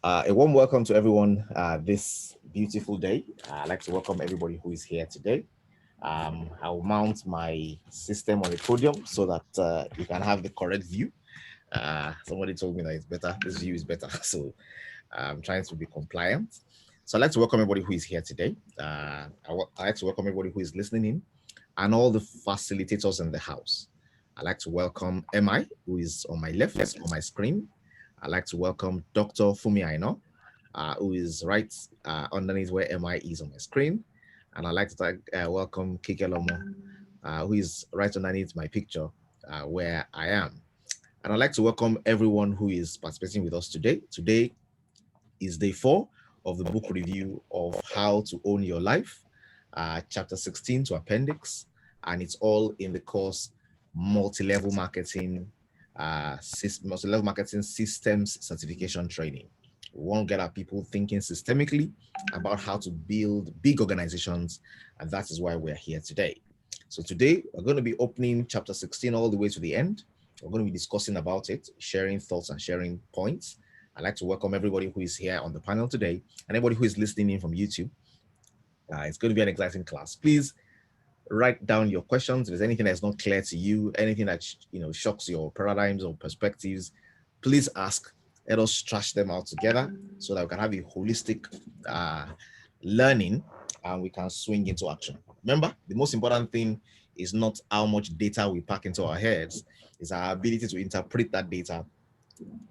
A warm welcome to everyone this beautiful day. I'd like to welcome everybody who is here today. I'll mount my system on the podium so that you can have the correct view. Somebody told me that it's better. This view is better. So I'm trying to be compliant. So I'd like to welcome everybody who is here today. I'd like to welcome everybody who is listening in and all the facilitators in the house. I'd like to welcome MI, who is on my left on my screen. I'd like to welcome Dr. Fumi Aino, who is right underneath where MI is on my screen. And I'd like to welcome Kike Lomo, who is right underneath my picture where I am. And I'd like to welcome everyone who is participating with us today. Today is day 4 of the book review of How to Own Your Life, chapter 16 to appendix. And it's all in the course multi-level marketing systems certification training. We want to get our people thinking systemically about how to build big organizations, and that is why we're here today. So today we're going to be opening chapter 16 all the way to the end. We're going to be discussing about it, sharing thoughts and sharing points. I'd like to welcome everybody who is here on the panel today and everybody who is listening in from YouTube. It's going to be an exciting class. Please write down your questions. If there's anything that's not clear to you, anything that shocks your paradigms or perspectives, please ask. Let us trash them out together so that we can have a holistic learning and we can swing into action. Remember, the most important thing is not how much data we pack into our heads, it's our ability to interpret that data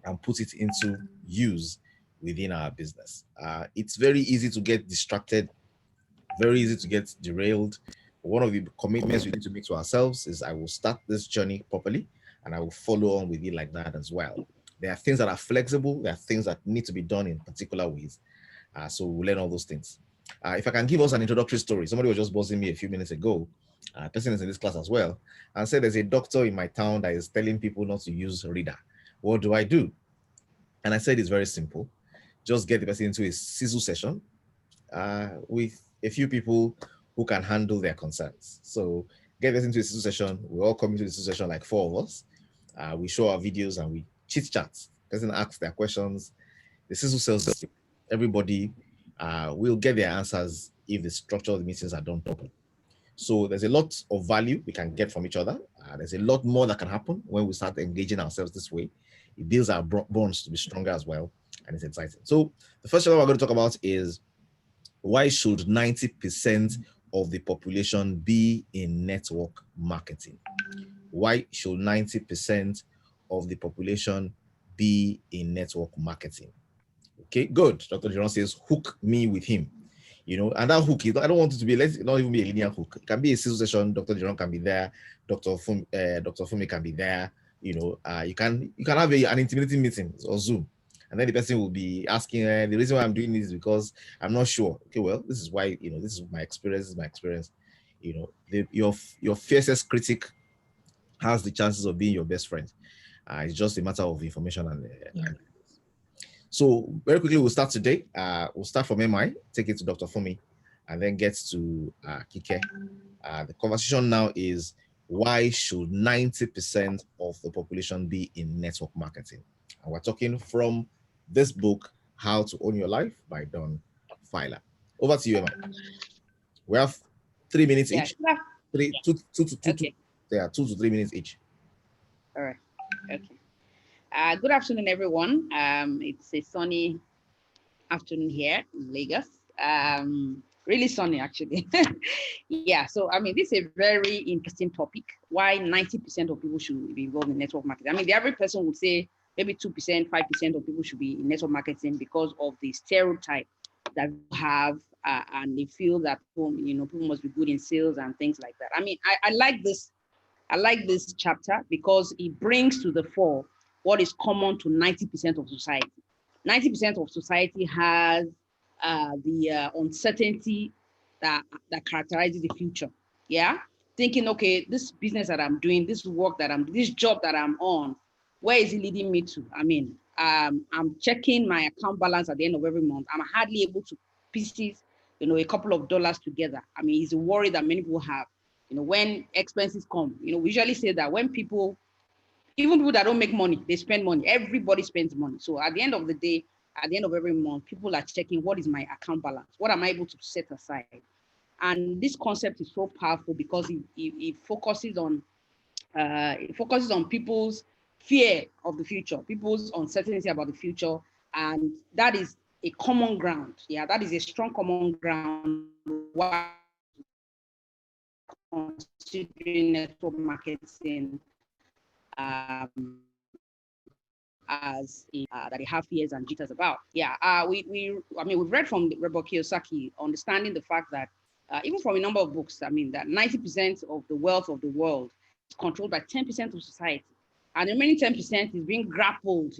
and put it into use within our business. It's very easy to get distracted, very easy to get derailed. One of the commitments we need to make to ourselves is I will start this journey properly and I will follow on with it like that as well. There are things that are flexible. There are things that need to be done in particular ways. So we'll learn all those things. If I can give us an introductory story, somebody was just buzzing me a few minutes ago. A person is in this class as well, and said there's a doctor in my town that is telling people not to use reader. What do I do? And I said it's very simple. Just get the person into a Sizzle session with a few people who can handle their concerns. So get us into a Sizzle session. We all come into the Sizzle session, like 4 of us. We show our videos and we chit chat. Person asks their questions. The Sizzle sells everybody will get their answers if the structure of the meetings are done properly. So there's a lot of value we can get from each other. There's a lot more that can happen when we start engaging ourselves this way. It builds our bonds to be stronger as well, and it's exciting. So the first thing we're going to talk about is why should 90% of the population be in network marketing? Why should 90% of the population be in network marketing? Okay, good. Dr. Jerome says, hook me with him. And that hook, I don't want it to be, let's not even be a linear hook. It can be a Sizzle session. Dr. Jerome can be there. Dr. Fumi can be there. You can have an intimidating meeting or Zoom. And then the person will be asking, the reason why I'm doing this is because I'm not sure. Okay, well, this is why, this is my experience, your fiercest critic has the chances of being your best friend. It's just a matter of information and so very quickly, we'll start today. We'll start from MI, take it to Dr. Fumi, and then get to Kike. The conversation now is why should 90% of the population be in network marketing? And we're talking from this book, How to Own Your Life by Don Filer. Over to you, MI. We have 3 minutes each. Two to 3 minutes each. All right. Okay. Good afternoon, everyone. It's a sunny afternoon here in Lagos. Really sunny, actually. Yeah, so, this is a very interesting topic, why 90% of people should be involved in network marketing. The average person would say maybe 2%, 5% of people should be in network marketing because of the stereotype that we have, and they feel that people must be good in sales and things like that. I like this. I like this chapter because it brings to the fore what is common to 90% of society. 90% of society has the uncertainty that characterizes the future. Yeah, thinking, okay, this business that I'm doing, this work that I'm, this job that I'm on, where is it leading me to? I'm checking my account balance at the end of every month. I'm hardly able to pieces, a couple of dollars together. It's a worry that many people have. When expenses come, we usually say that when people, even people that don't make money, they spend money. Everybody spends money. So at the end of the day, at the end of every month, people are checking what is my account balance, what am I able to set aside. And this concept is so powerful because it focuses on people's fear of the future, people's uncertainty about the future, and that is a common ground. Yeah, that is a strong common ground. Why considering network marketing as that they have fears and jitters about. Yeah, we've read from Robert Kiyosaki, understanding the fact that even from a number of books, that 90% of the wealth of the world is controlled by 10% of society, and the remaining 10% is being grappled,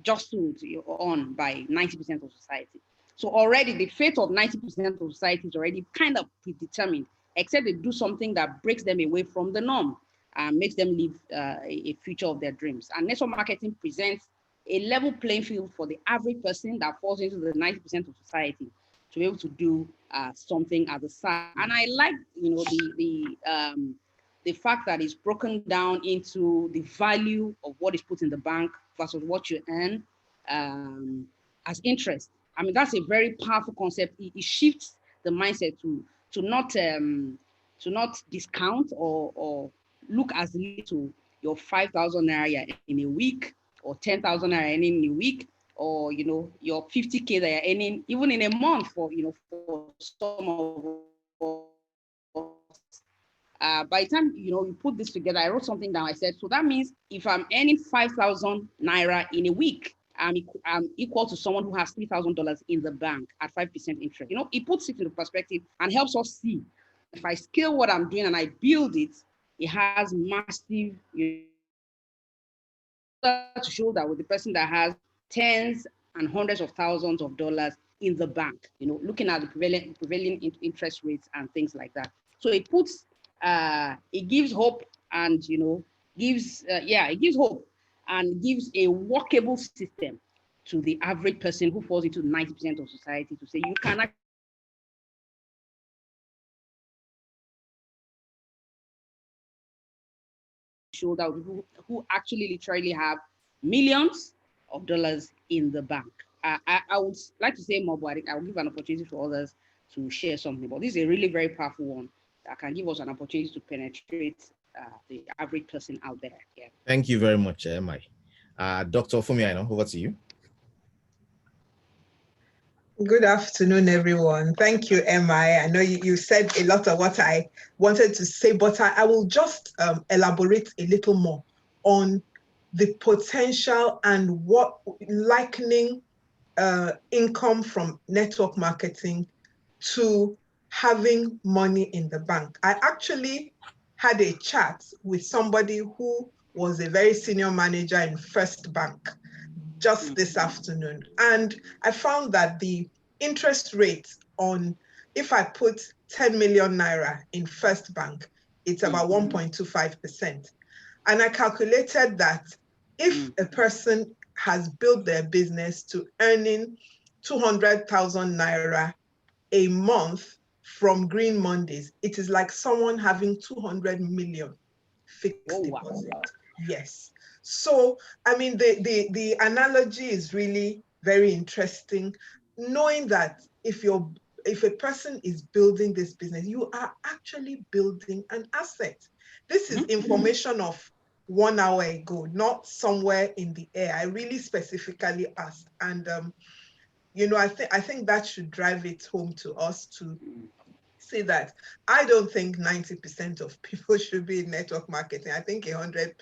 jostled on by 90% of society. So already the fate of 90% of society is already kind of predetermined, except they do something that breaks them away from the norm and makes them live a future of their dreams. And network marketing presents a level playing field for the average person that falls into the 90% of society to be able to do something at the side. And I like, the fact that it's broken down into the value of what is put in the bank versus what you earn as interest. That's a very powerful concept. It shifts the mindset to not discount or look as little your 5,000 naira in a week, or 10,000 naira in a week, or your 50K that you're earning even in a month for some of us. By the time you put this together, I wrote something down. I said, so that means if I'm earning 5,000 naira in a week, I'm equal to someone who has $3,000 in the bank at 5% interest. It puts it into perspective and helps us see if I scale what I'm doing and I build it, it has massive, to show that with the person that has tens and hundreds of thousands of dollars in the bank, looking at the prevailing interest rates and things like that. So it puts, it gives hope and, it gives hope and gives a workable system to the average person who falls into 90% of society to say, you can actually show that people who actually literally have millions of dollars in the bank. I would like to say more, but I will give an opportunity for others to share something. But this is a really very powerful one that can give us an opportunity to penetrate the average person out there. Yeah. Thank you very much, Mai. Dr. Fumiaino, over to you. Good afternoon, everyone. Thank you, MI. I know you said a lot of what I wanted to say, but I will just elaborate a little more on the potential and what likening income from network marketing to having money in the bank. I actually had a chat with somebody who was a very senior manager in First Bank just this afternoon. And I found that the interest rate on, if I put 10 million naira in First Bank, it's about 1.25%. And I calculated that if a person has built their business to earning 200,000 naira a month from Green Mondays, it is like someone having 200 million fixed deposit. Yes. So, the analogy is really very interesting, knowing that if a person is building this business, you are actually building an asset. This is information of 1 hour ago, not somewhere in the air. I really specifically asked. And, I think that should drive it home to us to say that I don't think 90% of people should be in network marketing. I think 100%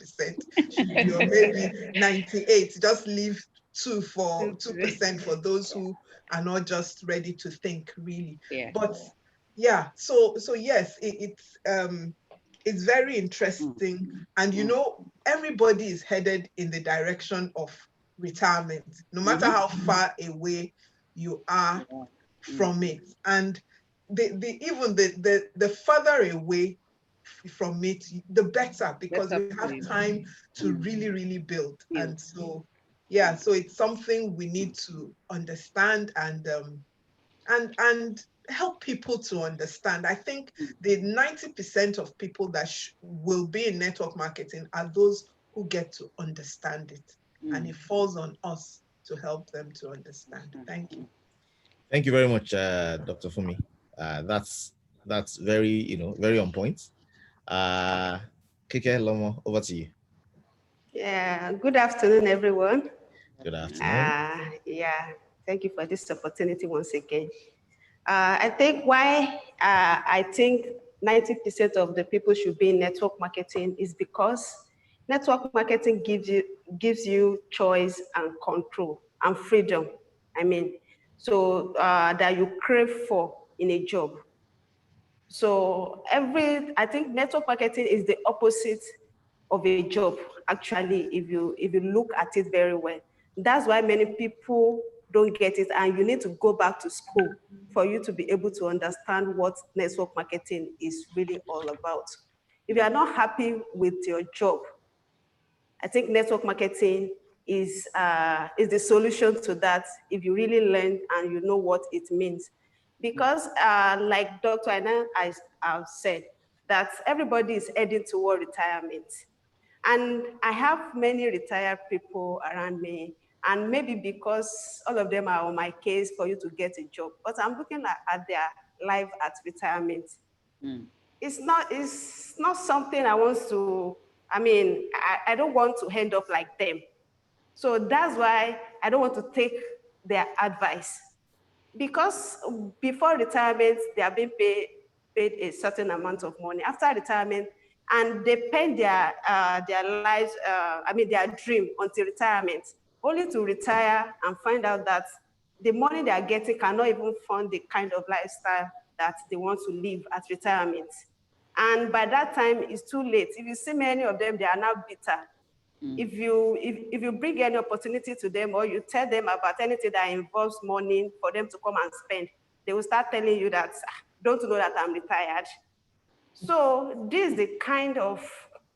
should be, or maybe 98. Just leave 2% for those who are not just ready to think, really. Yeah. But yeah, so yes, it's very interesting, and everybody is headed in the direction of retirement, no matter how far away you are from it. And the further away from it, the better, because we have time to really, really build. And so, yeah, so it's something we need to understand and help people to understand. I think the 90% of people that will be in network marketing are those who get to understand it. And it falls on us to help them to understand. Thank you. Thank you very much, Dr. Fumi. That's very, very on point. Kike Lomo, over to you. Yeah, good afternoon, everyone. Good afternoon. Yeah, thank you for this opportunity once again. I think why I think 90% of the people should be in network marketing is because network marketing gives you choice and control and freedom. I mean, so that you crave for in a job. So I think network marketing is the opposite of a job, actually, if you look at it very well. That's why many people don't get it, and you need to go back to school for you to be able to understand what network marketing is really all about. If you are not happy with your job, I think network marketing is the solution to that if you really learn and you know what it means. Because like Dr. Aina I've said, that everybody is heading toward retirement. And I have many retired people around me, and maybe because all of them are on my case for you to get a job, but I'm looking at their life at retirement. It's not something I want to, I don't want to end up like them. So that's why I don't want to take their advice. Because before retirement, they are being paid a certain amount of money. After retirement, and they spend their lives, their dream until retirement, only to retire and find out that the money they are getting cannot even fund the kind of lifestyle that they want to live at retirement. And by that time, it's too late. If you see many of them, they are now bitter. If you bring any opportunity to them, or you tell them about anything that involves money for them to come and spend, they will start telling you that, don't you know that I'm retired? So this is the kind of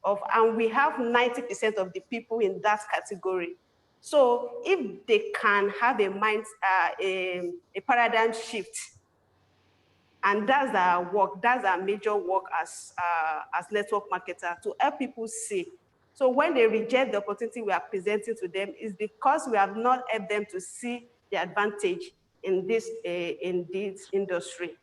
and we have 90% of the people in that category. So if they can have a mind, a paradigm shift, and that's our work, that's our major work as network marketer, to help people see. So when they reject the opportunity we are presenting to them, is because we have not helped them to see the advantage in this industry.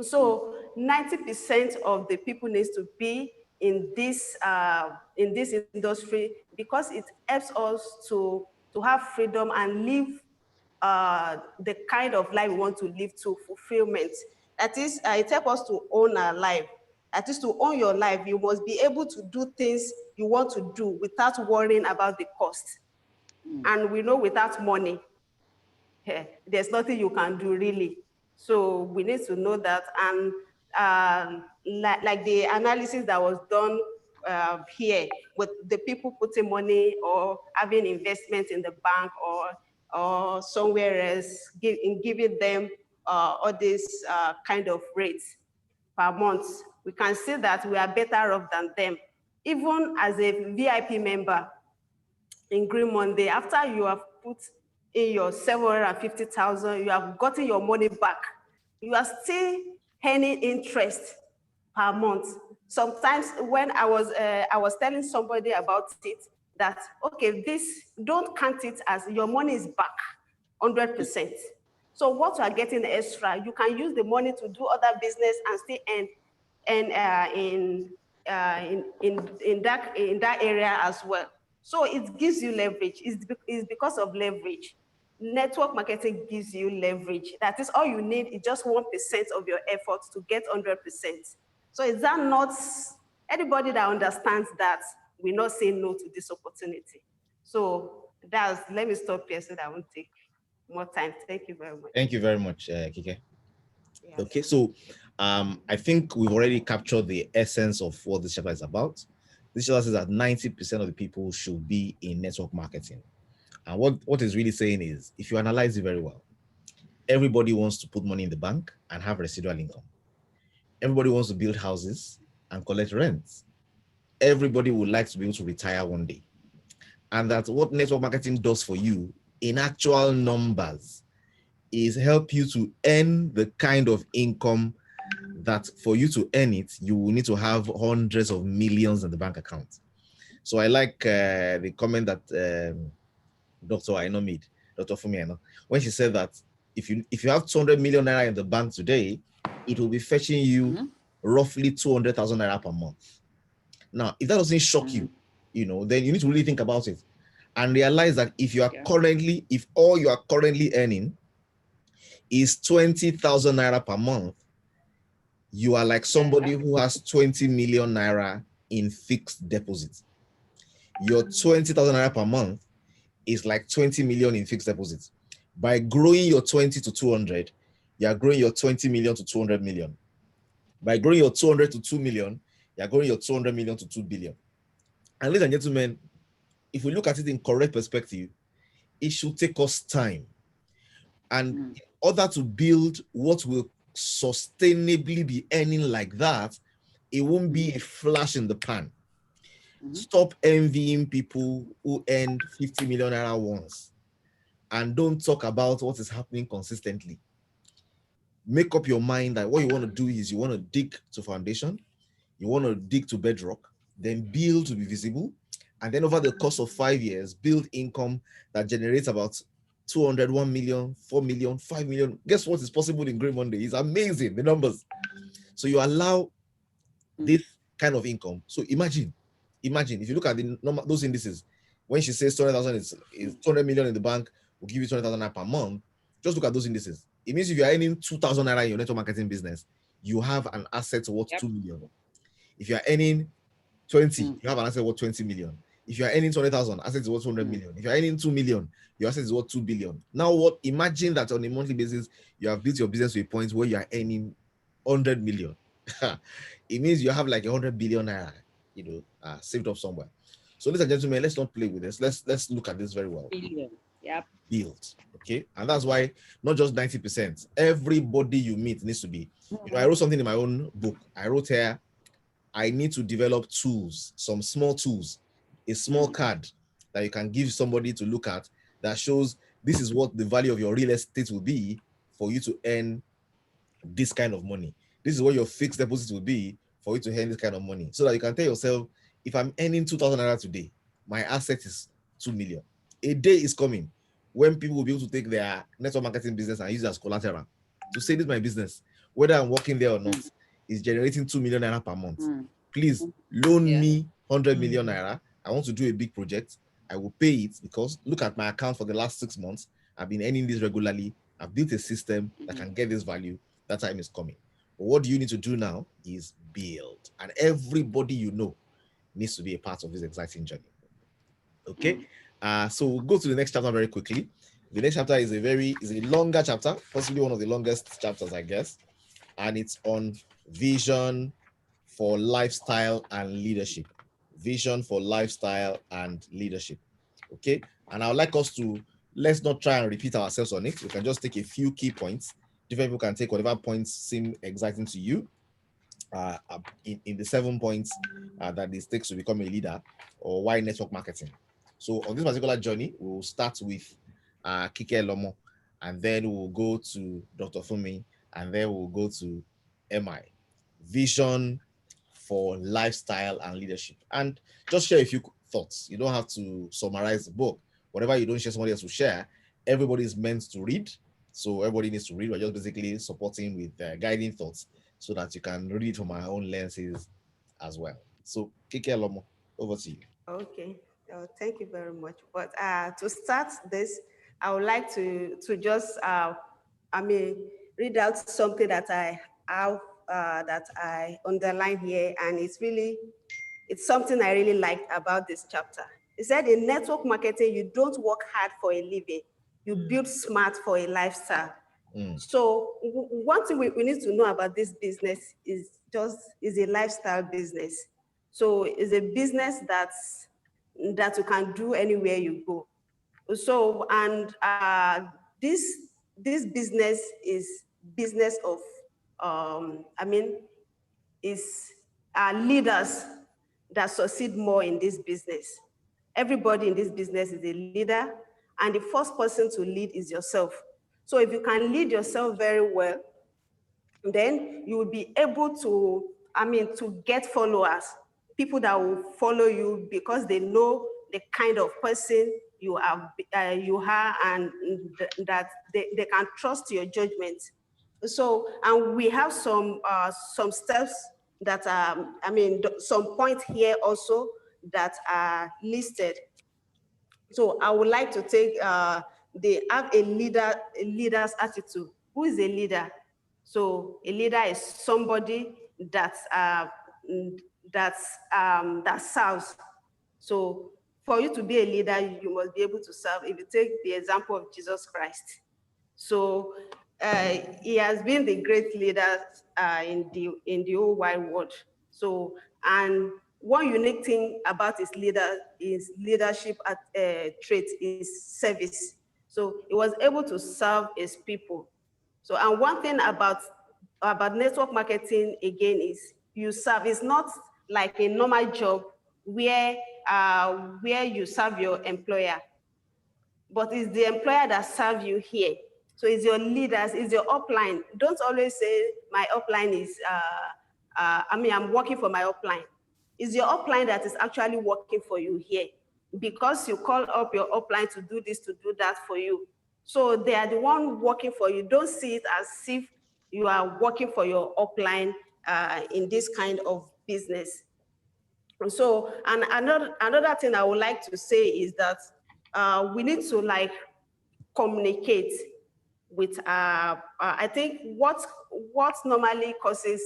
So 90% of the people needs to be in this industry, because it helps us to have freedom and live the kind of life we want to live, to fulfillment. That is, it helps us to own our life. That is, to own your life, you must be able to do things you want to do without worrying about the cost. And we know without money, there's nothing you can do really. So we need to know that. And like the analysis that was done here with the people putting money or having investment in the bank or somewhere else, giving them all these kind of rates per month, we can see that we are better off than them. Even as a VIP member in Green Monday, after you have put in your 750,000, you have gotten your money back, you are still earning interest per month. Sometimes when I was telling somebody about it, that, okay, this, don't count it as your money is back 100%. So what you are getting extra, you can use the money to do other business and still earn in that area as well. So it gives you leverage. It's because of leverage. Network marketing gives you leverage. That is, all you need is just 1% of your efforts to get 100%. So is that not, anybody that understands that will not say no to this opportunity? So let me stop here so that I won't take more time. Thank you very much. Thank you very much, Kike. Yeah. Okay, so I think we've already captured the essence of what this chapter is about. This chapter says that 90% of the people should be in network marketing. And what it's really saying is, if you analyze it very well, everybody wants to put money in the bank and have residual income. Everybody wants to build houses and collect rents. Everybody would like to be able to retire one day. And that's what network marketing does for you in actual numbers, is help you to earn the kind of income that, for you to earn it, you will need to have hundreds of millions in the bank account. So I like the comment that Dr. I know made, Dr. Fumi, I know, when she said that if you have 200 million naira in the bank today, it will be fetching you roughly 200,000 naira per month. Now, if that doesn't shock you, then you need to really think about it and realize that if you are currently, if all you are currently earning is 20,000 naira per month, you are like somebody who has 20 million naira in fixed deposits. Your 20,000 naira per month is like 20 million in fixed deposits. By growing your 20 to 200, you are growing your 20 million to 200 million. By growing your 200 to 2 million, you are growing your 200 million to 2 billion. And ladies and gentlemen, if we look at it in correct perspective, it should take us time. And in order to build what will sustainably be earning like that, it won't be a flash in the pan. Stop envying people who earn 50 million naira once and don't talk about what is happening consistently. Make up your mind that what you want to do is you want to dig to foundation, you want to dig to bedrock, then build to be visible, and then over the course of 5 years, build income that generates about 200, 1 million, 4 million, 5 million. Guess what is possible in Grey Monday? It's amazing, the numbers. So you allow this kind of income. So imagine if you look at the number, those indices, when she says 200,000 is 200 million in the bank, will give you 200,000 naira per month. Just look at those indices. It means if you are earning 2,000 naira in your network marketing business, you have an asset worth 2 million. If you are earning 20, you have an asset worth 20 million. If you are earning 200,000, assets worth 200 million. If you are earning 2 million, your assets is worth 2 billion. Now, imagine that on a monthly basis, you have built your business to a point where you are earning 100 million. It means you have like 100 billion naira, saved up somewhere. So, ladies and gentlemen, let's not play with this. Let's look at this very well. Billion. Yep. Build. Okay. And that's why not just 90%, everybody you meet needs to be. I wrote something in my own book. I wrote here, I need to develop tools, some small tools, a small card that you can give somebody to look at that shows this is what the value of your real estate will be for you to earn this kind of money. This is what your fixed deposit will be for you to earn this kind of money. So that you can tell yourself, if I'm earning 2,000 naira today, my asset is 2 million. A day is coming when people will be able to take their network marketing business and use it as collateral to say this is my business, whether I'm working there or not, is generating 2 million naira per month. Please loan me 100 million naira. I want to do a big project. I will pay it because look at my account for the last 6 months. I've been earning this regularly. I've built a system that can get this value. That time is coming. But what do you need to do now is build. And everybody you know needs to be a part of this exciting journey. Okay. So we'll go to the next chapter very quickly. The next chapter is a longer chapter, possibly one of the longest chapters, I guess. And it's on vision for lifestyle and leadership. Vision for lifestyle and leadership. Okay. And I would like us to, let's not try and repeat ourselves on it. We can just take a few key points. Different people can take whatever points seem exciting to you in the 7 points that it takes to become a leader, or why network marketing. So on this particular journey, we'll start with Kike Lomo, and then we'll go to Dr. Fumi, and then we'll go to MI. Vision for lifestyle and leadership. And just share a few thoughts. You don't have to summarize the book. Whatever you don't share, somebody else will share. Everybody is meant to read. So everybody needs to read. We're just basically supporting with guiding thoughts so that you can read from our own lenses as well. So Kike Lomo, over to you. Okay. Thank you very much. But to start this, I would like to just read out something that I have that I underline here, and it's something I really liked about this chapter. It said in network marketing, you don't work hard for a living, you build smart for a lifestyle. So one thing we need to know about this business is a lifestyle business. So it's a business that you can do anywhere you go. So, and this business is business of, is leaders that succeed more in this business. Everybody in this business is a leader, and the first person to lead is yourself. So if you can lead yourself very well, then you will be able to, to get followers, people that will follow you because they know the kind of person you are, and that they can trust your judgment. So, and we have some steps that some points here also that are listed. So I would like to take, they have a leader's attitude. Who is a leader? So a leader is somebody that serves. So for you to be a leader, you must be able to serve. If you take the example of Jesus Christ, so he has been the great leader in the whole wide world. So, and one unique thing about his leadership trait is service. So he was able to serve his people. So, and one thing about network marketing again is you serve. It's not like a normal job where you serve your employer, but it's the employer that serves you here. So it's your leaders, it's your upline. Don't always say my upline is, I'm working for my upline. It's your upline that is actually working for you here, because you call up your upline to do this, to do that for you. So they are the one working for you. Don't see it as if you are working for your upline in this kind of business. So, and another thing I would like to say is that we need to communicate with I think what normally causes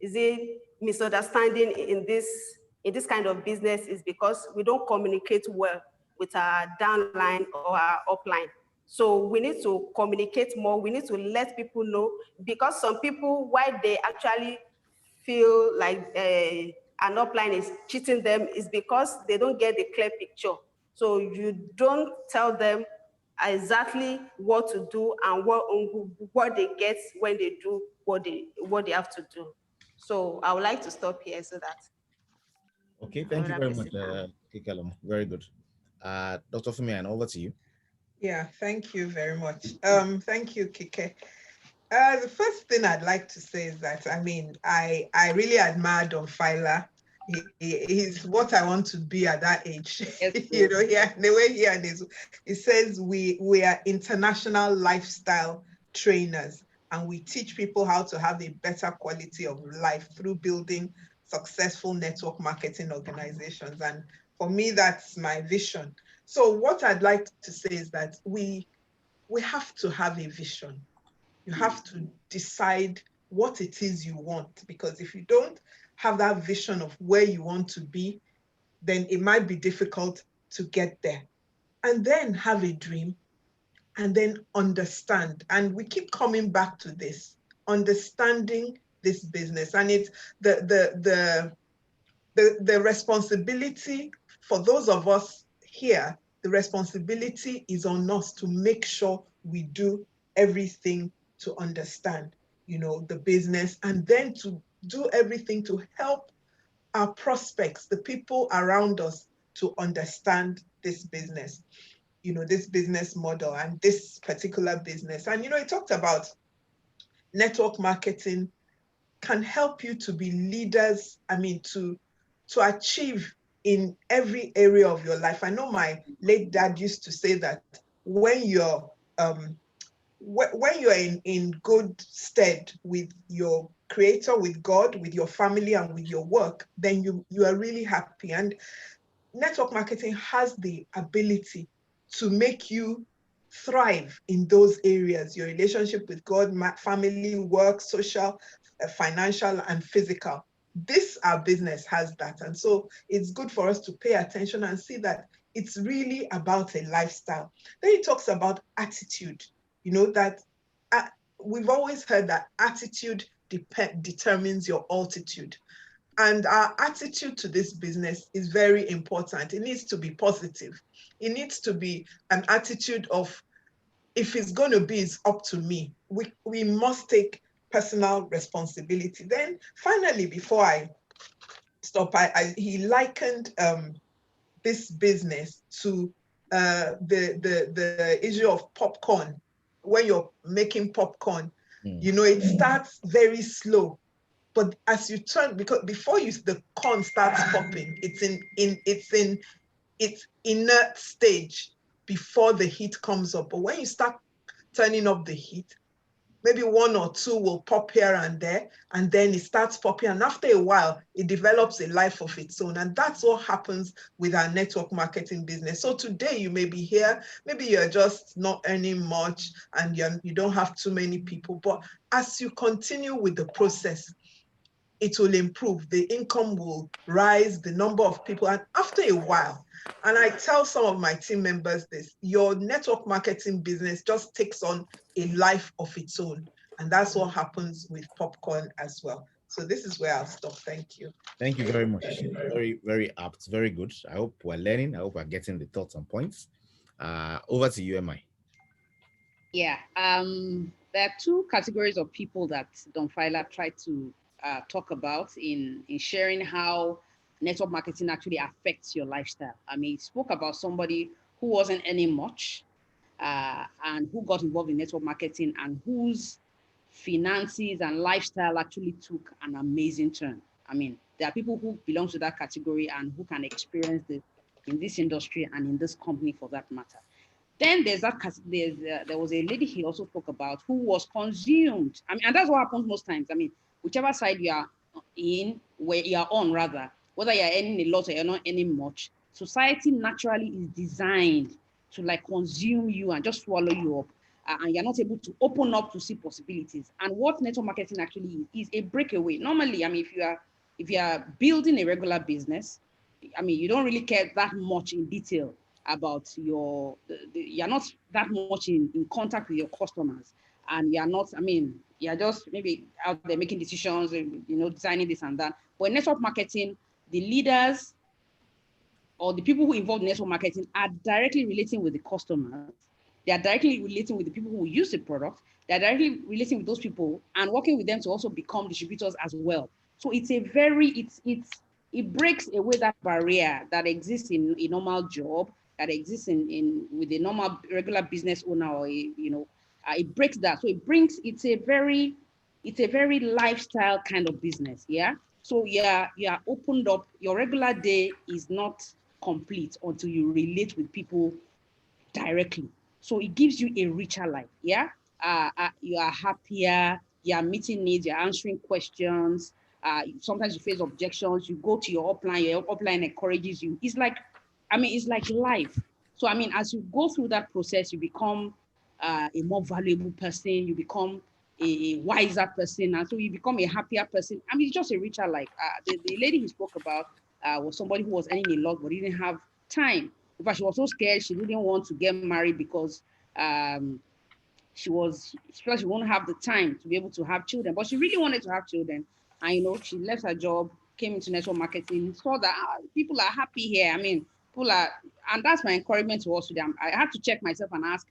is it misunderstanding in this kind of business is because we don't communicate well with our downline or our upline. So we need to communicate more. We need to let people know, because some people, why they actually feel like an upline is cheating them, is because they don't get the clear picture. So you don't tell them exactly what to do and what they get when they do what they have to do. So I would like to stop here so that. Okay, thank you very much, Kikelum. Very good. Dr. Fumian, over to you. Yeah, thank you very much. Thank you, Kike. The first thing I'd like to say is that, I really admire Don Fila. He's what I want to be at that age. Yes, the way he says we are international lifestyle trainers, and we teach people how to have a better quality of life through building successful network marketing organizations. And for me, that's my vision. So what I'd like to say is that we have to have a vision. You have to decide what it is you want, because if you don't have that vision of where you want to be, then it might be difficult to get there. And then have a dream, and then understand. And we keep coming back to this, understanding this business. And it's the responsibility for those of us here, the responsibility is on us to make sure we do everything to understand, the business, and then to do everything to help our prospects, the people around us, to understand this business, this business model and this particular business. And, it talked about network marketing can help you to be leaders, to achieve in every area of your life. I know my late dad used to say that when you're in good stead with your creator, with God, with your family, and with your work, then you are really happy. And network marketing has the ability to make you thrive in those areas: your relationship with God, family, work, social, financial, and physical. Our business has that. And so it's good for us to pay attention and see that it's really about a lifestyle. Then he talks about attitude, that we've always heard that attitude determines your altitude. And our attitude to this business is very important. It needs to be positive. It needs to be an attitude of, if it's going to be, it's up to me. We must take personal responsibility. Then finally, before I stop, he likened this business to the issue of popcorn. When you're making popcorn, it starts very slow. But as you turn, because before the corn starts popping, it's its inert stage before the heat comes up. But when you start turning up the heat, maybe one or two will pop here and there, and then it starts popping. And after a while, it develops a life of its own. And that's what happens with our network marketing business. So today you may be here, maybe you're just not earning much and you don't have too many people. But as you continue with the process, it will improve. The income will rise, the number of people. And after a while, and I tell some of my team members this, your network marketing business just takes on a life of its own. And that's what happens with Popcorn as well. So this is where I'll stop. Thank you. Thank you very much. Very, very apt. Very good. I hope we're learning. I hope we're getting the thoughts and points. Over to you, MI. Yeah. There are two categories of people that Don Fila tried to talk about in sharing how network marketing actually affects your lifestyle. I mean, he spoke about somebody who wasn't earning much and who got involved in network marketing and whose finances and lifestyle actually took an amazing turn. I mean, there are people who belong to that category and who can experience this in this industry and in this company for that matter. Then there was a lady he also spoke about who was consumed. I mean, and that's what happens most times. I mean, whichever side you are in, where you are on rather, whether you're earning a lot or you're not earning much, society naturally is designed to like consume you and just swallow you up. And you're not able to open up to see possibilities. And what network marketing actually is a breakaway. Normally, I mean, if you are building a regular business, I mean, you don't really care that much in detail about you're not that much in contact with your customers, and you're not, I mean, you're just maybe out there making decisions, designing this and that. But in network marketing, the leaders or the people who involve in network marketing are directly relating with the customers. They are directly relating with the people who use the product. They're directly relating with those people and working with them to also become distributors as well. So it's a very, it breaks away that barrier that exists in a normal job, that exists with a normal regular business owner, or it breaks that. So it's a very lifestyle kind of business. Yeah. So you're opened up. Your regular day is not complete until you relate with people directly. So it gives you a richer life. Yeah. You are happier. You are meeting needs. You're answering questions. Sometimes you face objections. You go to your upline. Your upline encourages you. It's like life. So, I mean, as you go through that process, you become a more valuable person. You become a wiser person. And so you become a happier person. I mean, it's just a richer life. The lady he spoke about was somebody who was earning a lot, but didn't have time. In fact, she was so scared. She didn't want to get married because she felt she won't have the time to be able to have children. But she really wanted to have children. And, she left her job, came into network marketing, saw that people are happy here. I mean, and that's my encouragement to us today. I had to check myself and ask,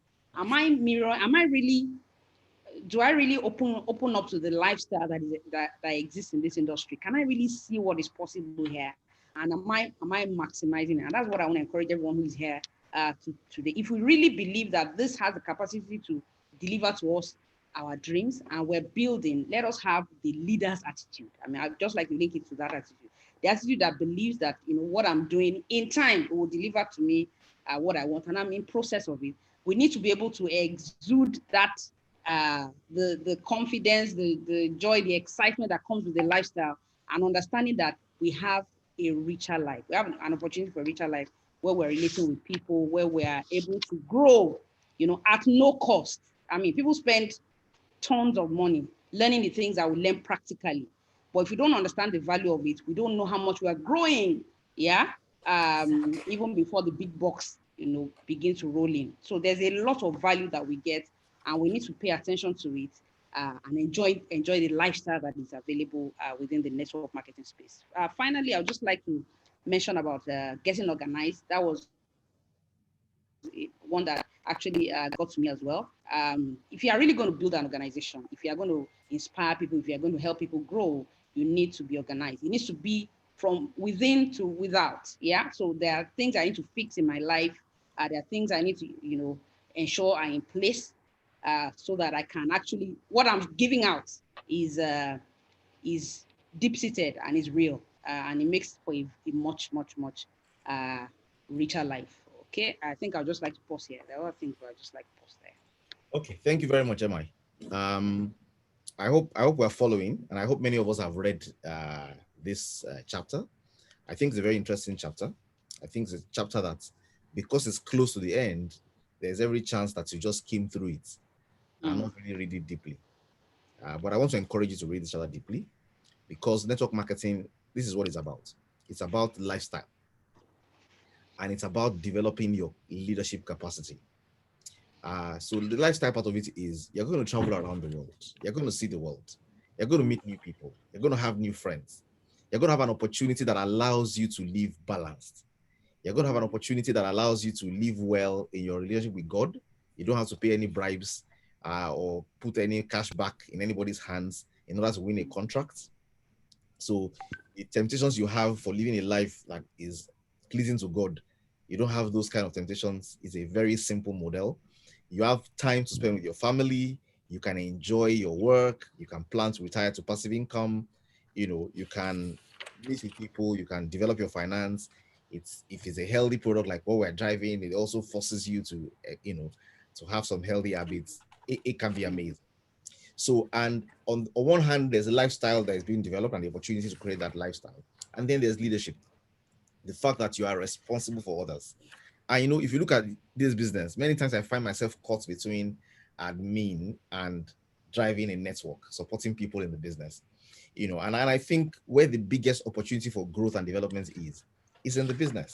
do I really open up to the lifestyle that exists in this industry? Can I really see what is possible here? And am I maximizing it? And that's what I want to encourage everyone who is here today. If we really believe that this has the capacity to deliver to us our dreams and we're building, let us have the leader's attitude. I mean, I'd just like to link it to that attitude. The attitude that believes that, what I'm doing in time will deliver to me what I want, and I'm in process of it. We need to be able to exude that, the confidence, the joy, the excitement that comes with the lifestyle, and understanding that we have a richer life. We have an opportunity for a richer life where we're relating with people, where we are able to grow, at no cost. I mean, people spend tons of money learning the things that we learn practically. But if we don't understand the value of it, we don't know how much we are growing, even before the big bucks, begin to roll in. So there's a lot of value that we get, and we need to pay attention to it and enjoy the lifestyle that is available within the network marketing space. Finally, I would just like to mention about getting organized. That was one that actually got to me as well. If you are really going to build an organization, if you are going to inspire people, if you are going to help people grow, you need to be organized. It needs to be from within to without. Yeah. So there are things I need to fix in my life. There are things I need to, ensure are in place so that I can actually, what I'm giving out is deep-seated and is real. And it makes for a much, much, much richer life. Okay, I think I'll just like to pause here. There are other things, but I just like to pause there. Okay, thank you very much, MI. Um, I hope we're following, and I hope many of us have read this chapter. I think it's a very interesting chapter. I think it's a chapter that, because it's close to the end, there's every chance that you just skim through it and not really read it deeply. But I want to encourage you to read this chapter deeply, because network marketing, this is what it's about. It's about lifestyle, and it's about developing your leadership capacity. So the lifestyle part of it is you're going to travel around the world. You're going to see the world. You're going to meet new people. You're going to have new friends. You're going to have an opportunity that allows you to live balanced. You're going to have an opportunity that allows you to live well in your relationship with God. You don't have to pay any bribes or put any cash back in anybody's hands in order to win a contract. So the temptations you have for living a life that is pleasing to God, you don't have those kind of temptations. It's a very simple model. You have time to spend with your family. You can enjoy your work. You can plan to retire to passive income. You can meet with people. You can develop your finance. If it's a healthy product like what we're driving, it also forces you to, to have some healthy habits. It can be amazing. So, and on one hand, there's a lifestyle that is being developed and the opportunity to create that lifestyle. And then there's leadership, the fact that you are responsible for others. And if you look at this business, many times I find myself caught between admin and driving a network, supporting people in the business. And I think where the biggest opportunity for growth and development is in the business,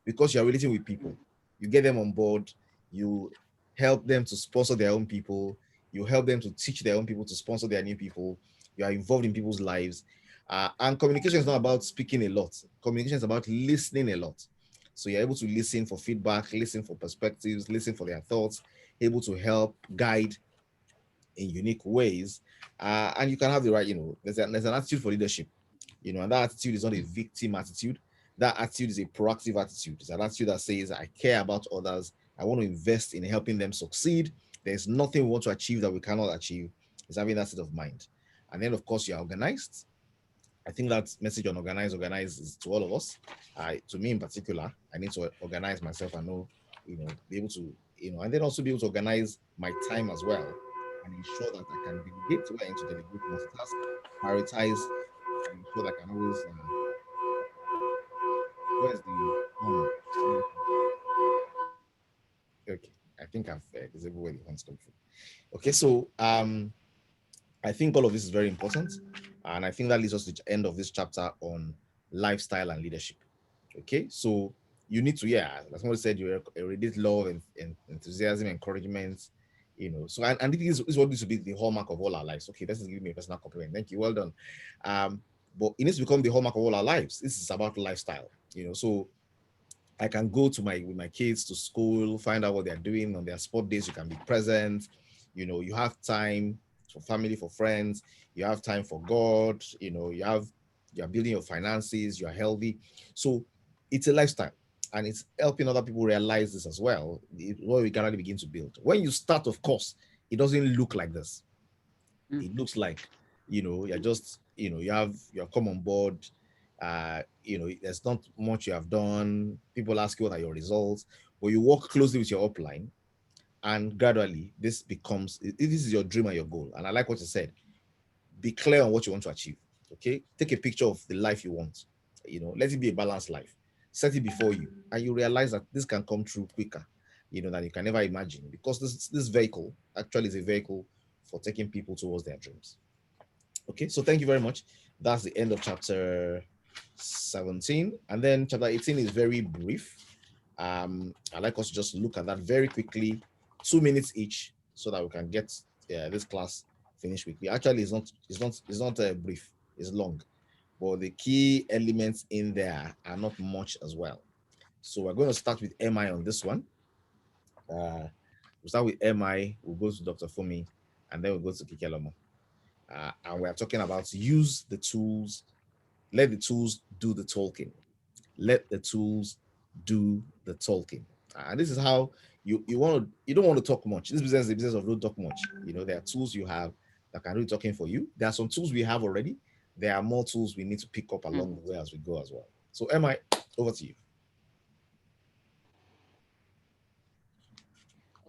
because you're relating with people. You get them on board, you help them to sponsor their own people, you help them to teach their own people to sponsor their new people. You are involved in people's lives. And communication is not about speaking a lot. Communication is about listening a lot. So you're able to listen for feedback, listen for perspectives, listen for their thoughts, able to help guide in unique ways. And you can have the right, there's an attitude for leadership, and that attitude is not a victim attitude. That attitude is a proactive attitude. It's an attitude that says, I care about others. I want to invest in helping them succeed. There's nothing we want to achieve that we cannot achieve. It's having that state of mind. And then, of course, you're organized. I think that message on organize is to all of us. To me in particular, I need to organize myself and know, be able to, and then also be able to organize my time as well and ensure that I can delegate where I need to delegate, multitask, prioritize, and ensure that I can always, where's the, okay, I think I've disabled where the horns come from. Okay, so I think all of this is very important. And I think that leads us to the end of this chapter on lifestyle and leadership. Okay, so you need to, like somebody said, you radiate love and enthusiasm, encouragement, So, and this is what needs to be the hallmark of all our lives. Okay, this is giving me a personal compliment. Thank you. Well done. But it needs to become the hallmark of all our lives. This is about lifestyle, So I can go with my kids to school, find out what they're doing on their sport days. You can be present. You have time for family, for friends. You have time for God. You're building your finances. You're healthy. So it's a lifestyle, and it's helping other people realize this as well. What we can really begin to build. When you start, of course, it doesn't look like this. It looks like, you're just, you have come on board. There's not much you have done. People ask you what are your results, but you work closely with your upline, and gradually this becomes, this is your dream and your goal. And I like what you said. Be clear on what you want to achieve. Okay, take a picture of the life you want. Let it be a balanced life. Set it before you, and you realize that this can come true quicker, than you can ever imagine, because this vehicle actually is a vehicle for taking people towards their dreams. Okay, so thank you very much. That's the end of chapter 17. And then chapter 18 is very brief. I'd like us to just look at that very quickly, 2 minutes each, so that we can get this class finished quickly. Actually, it's not brief, it's long. But the key elements in there are not much as well. So we're going to start with MI on this one. We'll start with MI, we'll go to Dr. Fumi, and then we'll go to Kikelomo. And we're talking about use the tools, let the tools do the talking. Let the tools do the talking. And this is how you don't want to talk much. This business is the business of don't talk much. There are tools you have that can do talking for you. There are some tools we have already. There are more tools we need to pick up along the way as we go as well. So MI, over to you.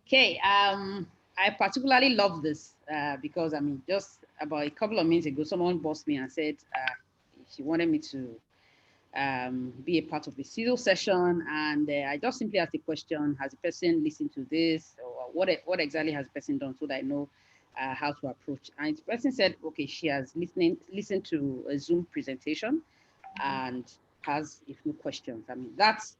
Okay, I particularly love this because I mean, just about a couple of minutes ago, someone bossed me and said she wanted me to be a part of the Sizzle session, and I just simply asked the question: has the person listened to this, or what exactly has the person done, so that I know how to approach? And the person said, okay, she has listened to a Zoom presentation, and has a few questions. I mean, that's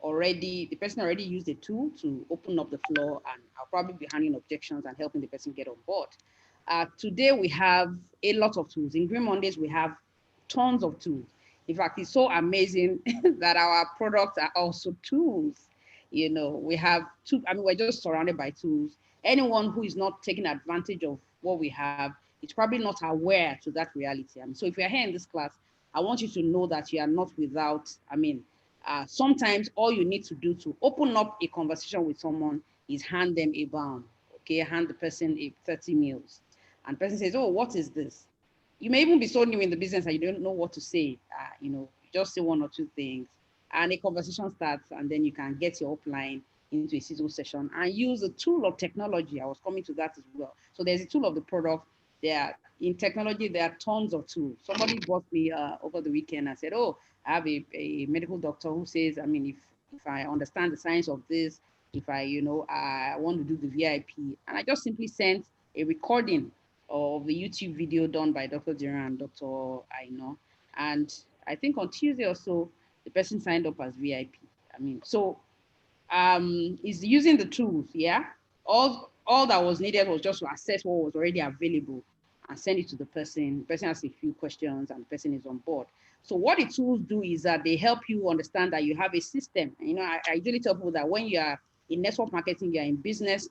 already, the person already used the tool to open up the floor, and I'll probably be handling objections and helping the person get on board. Today we have a lot of tools. In Green Mondays, we have tons of tools. In fact, it's so amazing that our products are also tools. You know, we have I mean, we're just surrounded by tools. Anyone who is not taking advantage of what we have is probably not aware to that reality. I mean, so if you're here in this class, I want you to know that you are not without, I mean, sometimes all you need to do to open up a conversation with someone is hand them a balm, okay? Hand the person a 30 meals. And the person says, oh, what is this? You may even be so new in the business that you don't know what to say. You know, just say one or two things and a conversation starts, and then you can get your upline into a Sizzle session and use a tool of technology. I was coming to that as well. So there's a tool of the product. In technology, there are tons of tools. Somebody bought me over the weekend and said, oh, I have a medical doctor who says, I mean, if I understand the science of this, if I, you know, I want to do the VIP, and I just simply sent a recording of the YouTube video done by Dr. Jiran and Dr. Aino. And I think on Tuesday or so, the person signed up as VIP. I mean, so is using the tools, yeah? All that was needed was just to assess what was already available and send it to the person. The person has a few questions and the person is on board. So what the tools do is that they help you understand that you have a system. You know, I usually tell people that when you are in network marketing, you're in business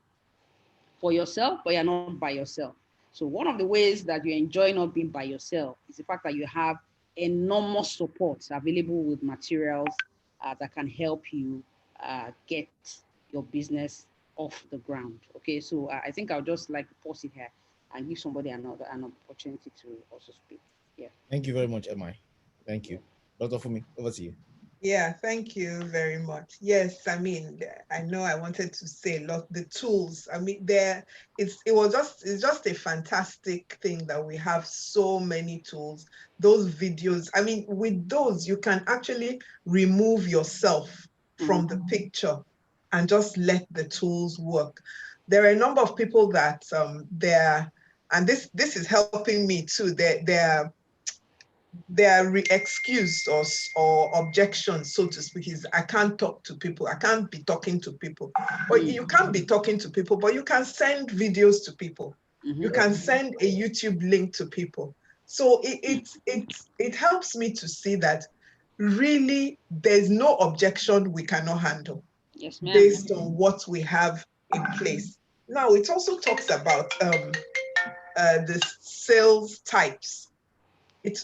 for yourself, but you're not by yourself. So one of the ways that you enjoy not being by yourself is the fact that you have enormous support available with materials that can help you get your business off the ground. Okay, so I think I'll just like to pause it here and give somebody an opportunity to also speak. Yeah. Thank you very much, Emma. Thank you. Dr. Fumi, over to you. Yeah, thank you very much. Yes, I mean, I know I wanted to say a lot. The tools, I mean, it's just a fantastic thing that we have so many tools. Those videos, I mean, with those, you can actually remove yourself from the picture and just let the tools work. There are a number of people that and this is helping me too. Their excuse or objection, so to speak, is I can't talk to people. I can't be talking to people. But you can't be talking to people, but you can send videos to people. You can send a YouTube link to people. So it helps me to see that really there's no objection we cannot handle. Yes, ma'am. Based on what we have in place. Now, it also talks about the sales types. It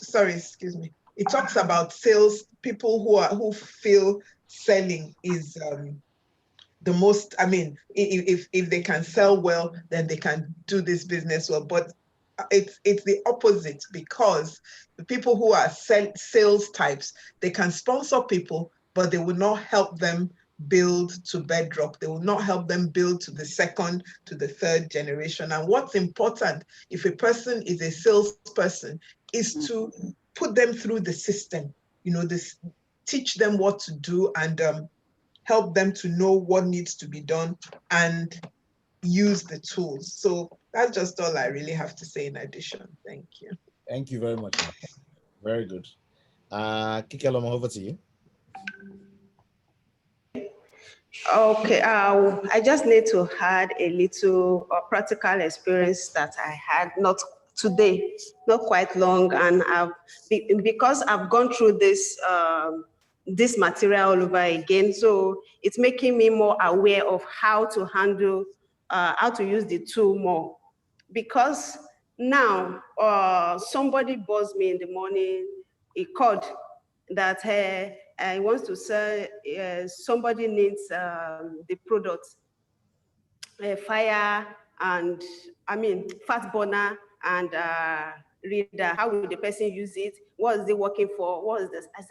talks about sales people who feel selling is the most. I mean, if they can sell well, then they can do this business well. But it's the opposite, because the people who are sales types, they can sponsor people, but they will not help them build to bedrock. They will not help them build to the second, to the third generation. And what's important, if a person is a salesperson, is to put them through the system, you know, teach them what to do and help them to know what needs to be done and use the tools. So that's just all I really have to say in addition. Thank you. Thank you very much. Very good. Kikeloma, over to you. Okay, I just need to add a little practical experience that I had, not today, not quite long, and because I've gone through this this material all over again, so it's making me more aware of how to handle, how to use the tool more. Because now somebody buzzed me in the morning, he called that he wants to sell, somebody needs the product, fire and, I mean, fat burner and reader. How will the person use it? What is it working for? What is this? I said,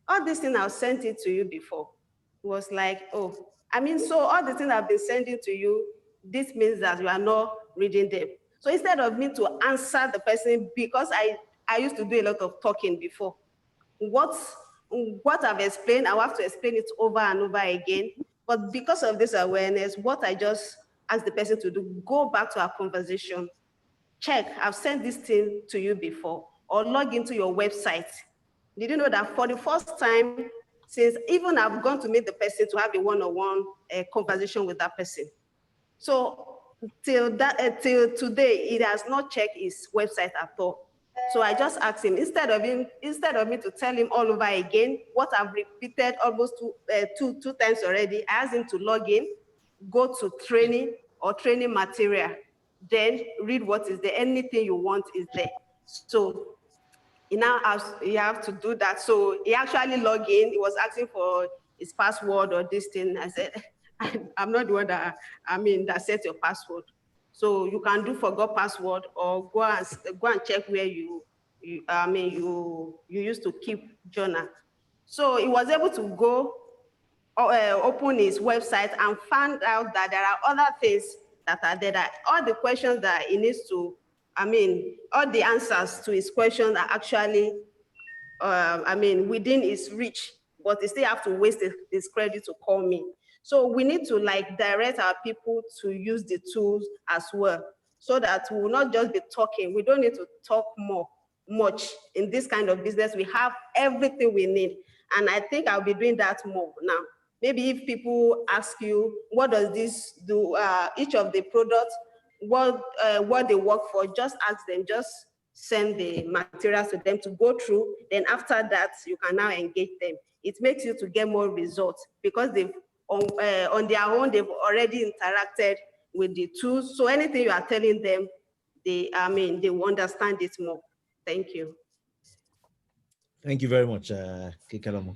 all these things, I've sent it to you before. It was like, oh, I mean, so all the things I've been sending to you, this means that you are not reading them. So instead of me to answer the person, because I used to do a lot of talking before, what I've explained, I will have to explain it over and over again. But because of this awareness, what I just asked the person to do, go back to our conversation, check, I've sent this thing to you before, or log into your website. Did you know that for the first time, since even I've gone to meet the person to have a one-on-one conversation with that person. So till today, it has not checked his website at all. So I just asked him, instead of me to tell him all over again, what I've repeated almost two times already, I asked him to log in, go to training or training material, then read what is there. Anything you want is there. So he now you have to do that. So he actually logged in. He was asking for his password or this thing. I said, I'm not the one that set your password. So you can do forgot password or go and check where you used to keep journal. So he was able to go open his website and found out that there are other things that are there, that all the questions that he needs to, all the answers to his questions are actually, within his reach, but he still have to waste his credit to call me. So we need to direct our people to use the tools as well, so that we will not just be talking. We don't need to talk much in this kind of business. We have everything we need. And I think I'll be doing that more now. Maybe if people ask you, what does this do? Each of the products, what they work for, just ask them, just send the materials to them to go through. Then after that, you can now engage them. It makes you to get more results because they've on their own, they've already interacted with the tools. So anything you are telling them, they will understand it more. Thank you. Thank you very much, Kekalamo.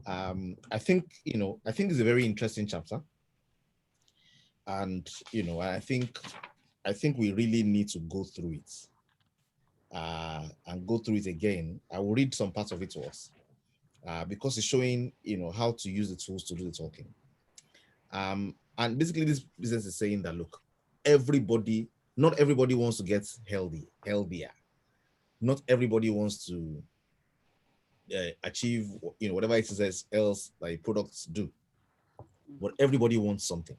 I think it's a very interesting chapter, and I think we really need to go through it and go through it again. I will read some parts of it to us because it's showing how to use the tools to do the talking. And basically, this business is saying that look, not everybody wants to get healthier. Not everybody wants to achieve whatever it says else like products do, but everybody wants something.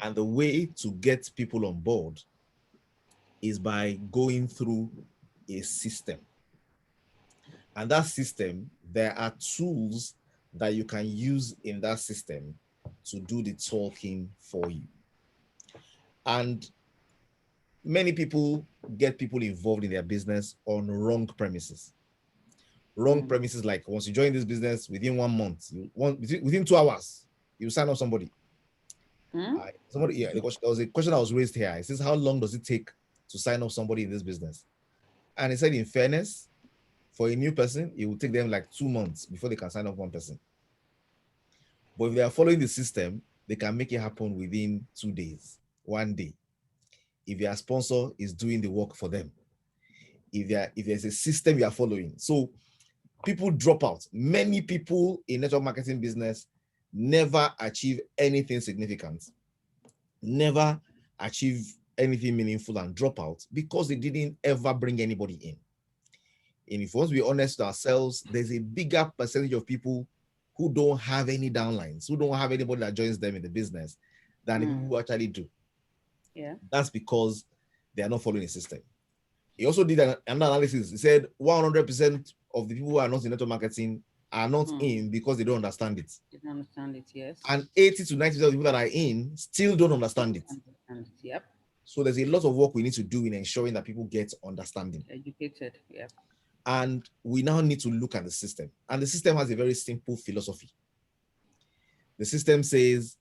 And the way to get people on board is by going through a system. And that system, there are tools that you can use in that system to do the talking for you. And many people get people involved in their business on wrong premises. Wrong premises, like once you join this business, within 1 month, within 2 hours, you sign up somebody. There was a question that was raised here. It says, how long does it take to sign up somebody in this business? And it said, in fairness, for a new person, it will take them like 2 months before they can sign up one person. But if they are following the system, they can make it happen within 2 days, 1 day. If their sponsor is doing the work for them, if there's a system you are following. So people drop out. Many people in network marketing business never achieve anything significant, never achieve anything meaningful and drop out because they didn't ever bring anybody in. And if we want to be honest to ourselves, there's a bigger percentage of people who don't have any downlines, who don't have anybody that joins them in the business than the people who actually do. Yeah. That's because they are not following a system. He also did an analysis. He said 100% of the people who are not in network marketing are not in because they don't understand it. They don't understand it, yes. And 80 to 90% of the people that are in still don't understand it. Yep. So there's a lot of work we need to do in ensuring that people get understanding. Educated, yeah. And we now need to look at the system. And the system has a very simple philosophy. The system says,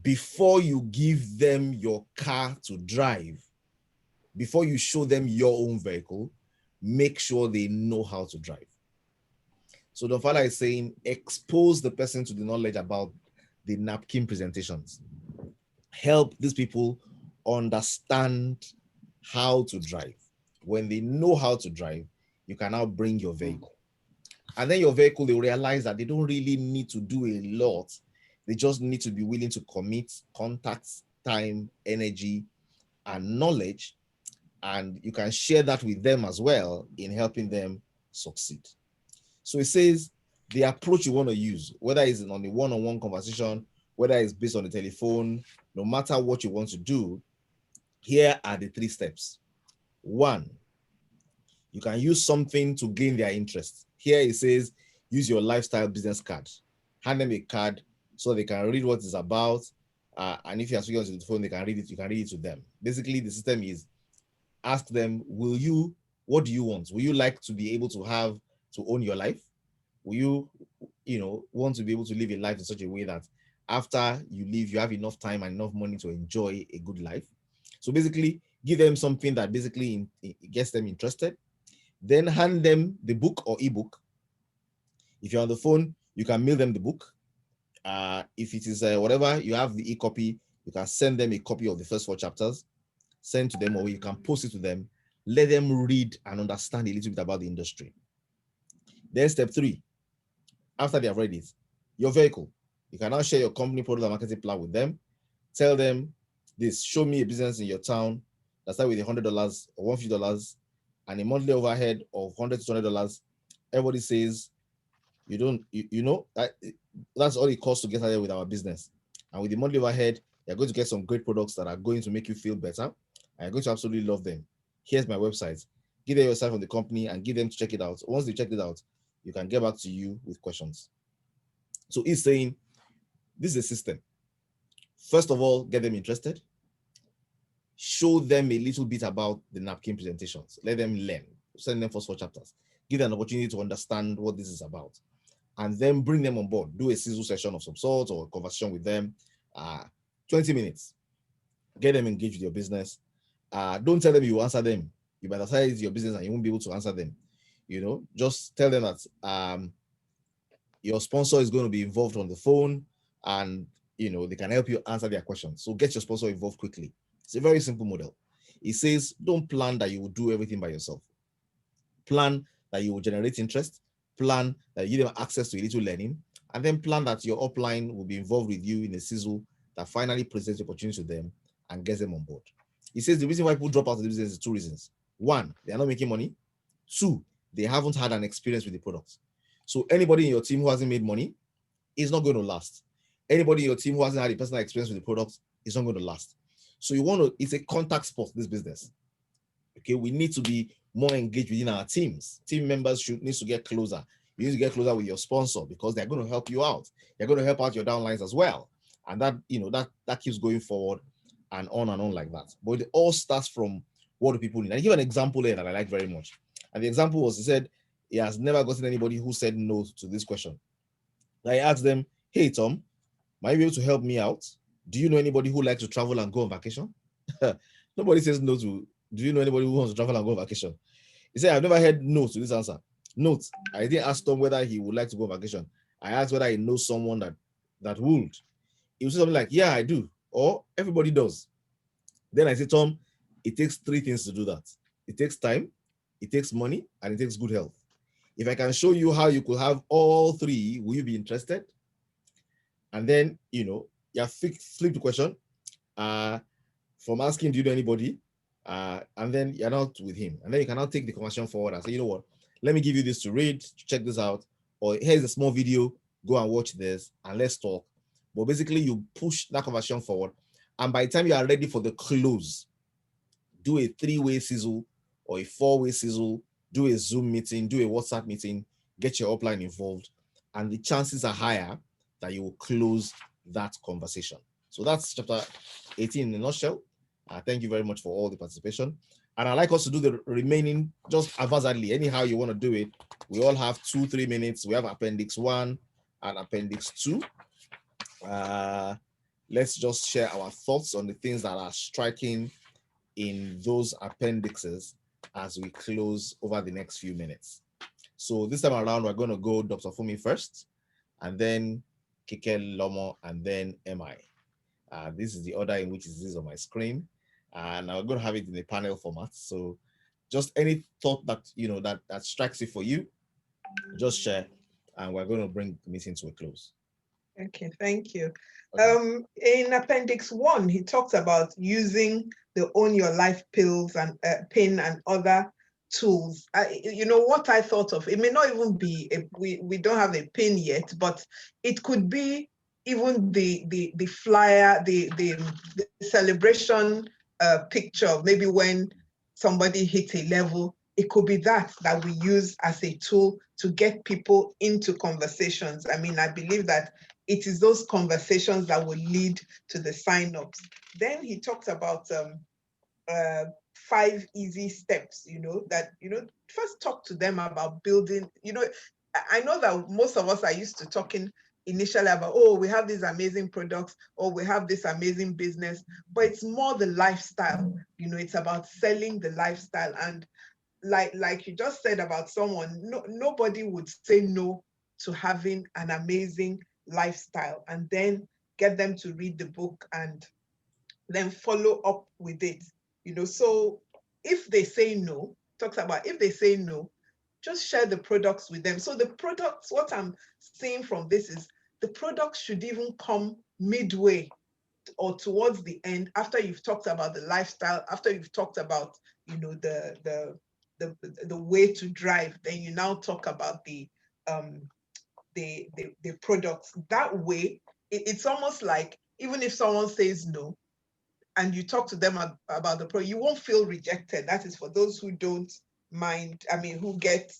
before you give them your car to drive, before you show them your own vehicle, make sure they know how to drive. So the father is saying, expose the person to the knowledge about the napkin presentations. Help these people understand how to drive. When they know how to drive, you can now bring your vehicle. And then your vehicle, they realize that they don't really need to do a lot They just need to be willing to commit contacts, time, energy, and knowledge. And you can share that with them as well in helping them succeed. So it says the approach you want to use, whether it's on a one-on-one conversation, whether it's based on the telephone, no matter what you want to do, here are the 3 steps. 1, you can use something to gain their interest. Here it says, use your lifestyle business card. Hand them a card so they can read what it's about. And if you are speaking on the phone, they can read it. You can read it to them. Basically, the system is ask them, what do you want? Will you like to be able to own your life? Will you, want to be able to live a life in such a way that after you leave, you have enough time and enough money to enjoy a good life? So basically, give them something that basically gets them interested. Then hand them the book or ebook. If you're on the phone, you can mail them the book. If it is whatever, you have the e-copy, you can send them a copy of the first 4 chapters, send to them, or you can post it to them. Let them read and understand a little bit about the industry. Then step 3, after they have read it, your vehicle. You can now share your company product and marketing plan with them. Tell them this, show me a business in your town that starts with $100 or $150 and a monthly overhead of $100 to $200. Everybody says, that's all it costs to get started with our business. And with the monthly overhead, you're going to get some great products that are going to make you feel better. And you're going to absolutely love them. Here's my website. Give them your site from the company and give them to check it out. Once they check it out, you can get back to you with questions. So he's saying, this is a system. First of all, get them interested. Show them a little bit about the napkin presentations. Let them learn. Send them first 4 chapters. Give them an opportunity to understand what this is about. And then bring them on board. Do a sizzle session of some sort or a conversation with them. 20 minutes. Get them engaged with your business. Don't tell them you answer them. You might decide it's your business and you won't be able to answer them. Just tell them that your sponsor is going to be involved on the phone and they can help you answer their questions. So get your sponsor involved quickly. It's a very simple model. It says, don't plan that you will do everything by yourself. Plan that you will generate interest, plan that you give them access to a little learning, and then plan that your upline will be involved with you in a sizzle that finally presents the opportunity to them and gets them on board. It says the reason why people drop out of the business is 2 reasons. 1, they are not making money. 2, they haven't had an experience with the product. So anybody in your team who hasn't made money is not going to last. Anybody in your team who hasn't had a personal experience with the product is not going to last. So it's a contact sport, this business. Okay, we need to be more engaged within our teams. Team members need to get closer. You need to get closer with your sponsor because they're going to help you out. They're going to help out your downlines as well. And that keeps going forward and on like that. But it all starts from what do people need. I give an example here that I like very much. And the example was, he said he has never gotten anybody who said no to this question. I asked them, hey, Tom, might you be able to help me out? Do you know anybody who likes to travel and go on vacation? Nobody says no to, do you know anybody who wants to travel and go on vacation? He said, I've never heard no to this answer. Note, I didn't ask Tom whether he would like to go on vacation. I asked whether he knows someone that would. He would say something like, yeah, I do. Or everybody does. Then I said, Tom, it takes 3 things to do that. It takes time, it takes money, and it takes good health. If I can show you how you could have all 3, will you be interested? And then, you flip the question from asking, do you know anybody? And then you're not with him. And then you can now take the conversation forward and say, you know what, let me give you this to read, check this out. Or here's a small video, go and watch this and let's talk. But basically you push that conversation forward. And by the time you are ready for the close, do a 3-way sizzle or a 4-way sizzle, do a Zoom meeting, do a WhatsApp meeting, get your upline involved. And the chances are higher that you will close that conversation. So that's chapter 18 in a nutshell. Thank you very much for all the participation. And I'd like us to do the remaining just haphazardly, anyhow you want to do it. We all have 2-3 minutes. We have Appendix 1 and Appendix 2. Let's just share our thoughts on the things that are striking in those appendixes as we close over the next few minutes. So this time around, we're going to go Dr. Fumi first, and then Kike Lomo, and then MI. This is the order in which it is on my screen. And I'm going to have it in a panel format. So just any thought that, that strikes it for you, just share, and we're going to bring the meeting to a close. Okay, thank you. Okay. In Appendix 1, he talks about using the Own Your Life pills and pin and other tools. You know what I thought of? It may not even be we don't have a pin yet, but it could be even the flyer, the celebration picture. Maybe when somebody hits a level, it could be that we use as a tool to get people into conversations. I mean, I believe that it is those conversations that will lead to the sign-ups. Then he talked about 5 easy steps, that, first talk to them about building, I know that most of us are used to talking initially about, oh, we have these amazing products, or we have this amazing business, but it's more the lifestyle, it's about selling the lifestyle. And like you just said about someone, nobody would say no to having an amazing lifestyle, and then get them to read the book and then follow up with it. So if they say no, talks about if they say no, just share the products with them. So the products, what I'm seeing from this is the products should even come midway or towards the end, after you've talked about the lifestyle, after you've talked about, the way to drive, then you now talk about the products. That way, it's almost like even if someone says no, and you talk to them about the product, you won't feel rejected. That is for those who don't mind, who get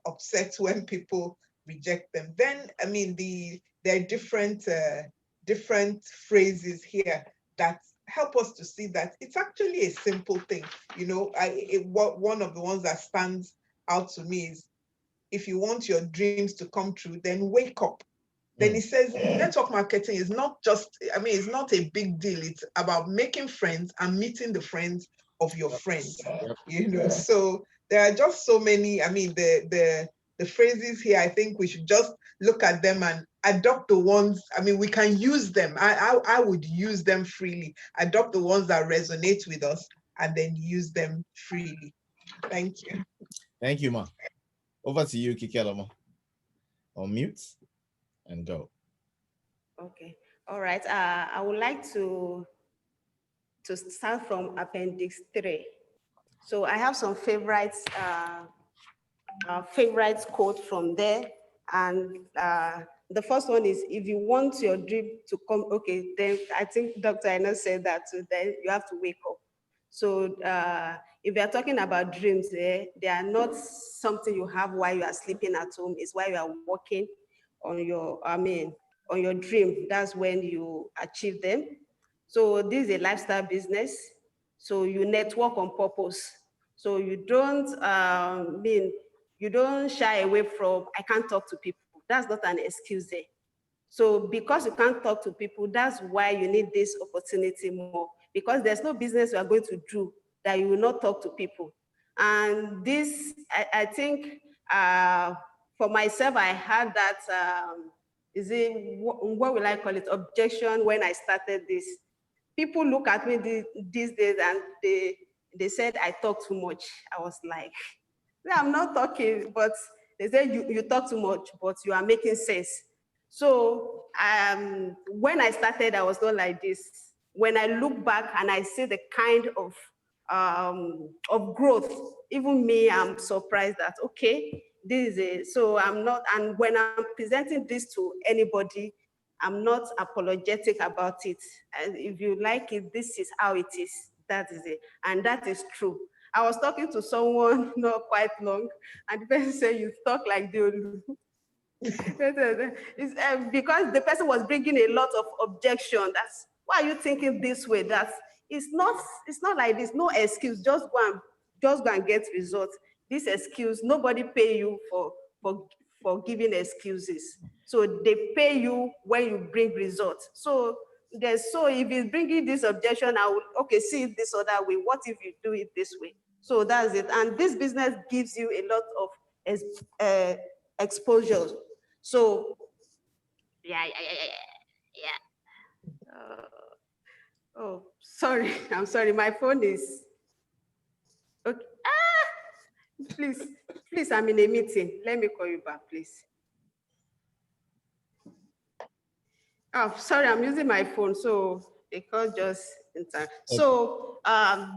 upset when people reject them. Then, there are different phrases here that help us to see that it's actually a simple thing. One of the ones that stands out to me is, if you want your dreams to come true, then wake up. Then he says, network marketing is not just, it's not a big deal. It's about making friends and meeting the friends of your friends. Yep. So there are just so many, the phrases here, I think we should just look at them and adopt the ones, we can use them. I would use them freely, adopt the ones that resonate with us, and then use them freely. Thank you. Thank you, Ma. Over to you, Kikelama. On mute and go. Okay. All right. I would like to start from Appendix 3. So I have some favorites quote from there. And the first one is, if you want your dream to come, okay, then I think Dr. Aina said that, so then you have to wake up. So if you're talking about dreams, they are not something you have while you are sleeping at home. It's while you are working on your, on your dream. That's when you achieve them. So this is a lifestyle business. So you network on purpose. So you don't you don't shy away from, I can't talk to people. That's not an excuse there. So because you can't talk to people, that's why you need this opportunity more, because there's no business you are going to do that you will not talk to people. And this, I think, for myself, I had that, what will I call it, objection when I started this. People look at me these days and they said I talk too much. I was like, I'm not talking, but they say you talk too much, but you are making sense. So when I started, I was not like this. When I look back and I see the kind of growth, even me, I'm surprised that, okay, this is it. So I'm not, and when I'm presenting this to anybody, I'm not apologetic about it. And if you like it, this is how it is. That is it. And that is true. I was talking to someone not quite long, and the person said, you talk like Deolu. It's, because the person was bringing a lot of objection. That's, why are you thinking this way? That's, it's not like this, no excuse, just go and get results. This excuse, nobody pay you for giving excuses. So they pay you when you bring results. So if he's bringing this objection, I will, okay, see it this other way. What if you do it this way? So that's it. And this business gives you a lot of exposure. So, yeah. Oh, sorry. I'm sorry. My phone is, okay. Please, I'm in a meeting. Let me call you back, please. Oh, sorry, I'm using my phone, so because just in time. So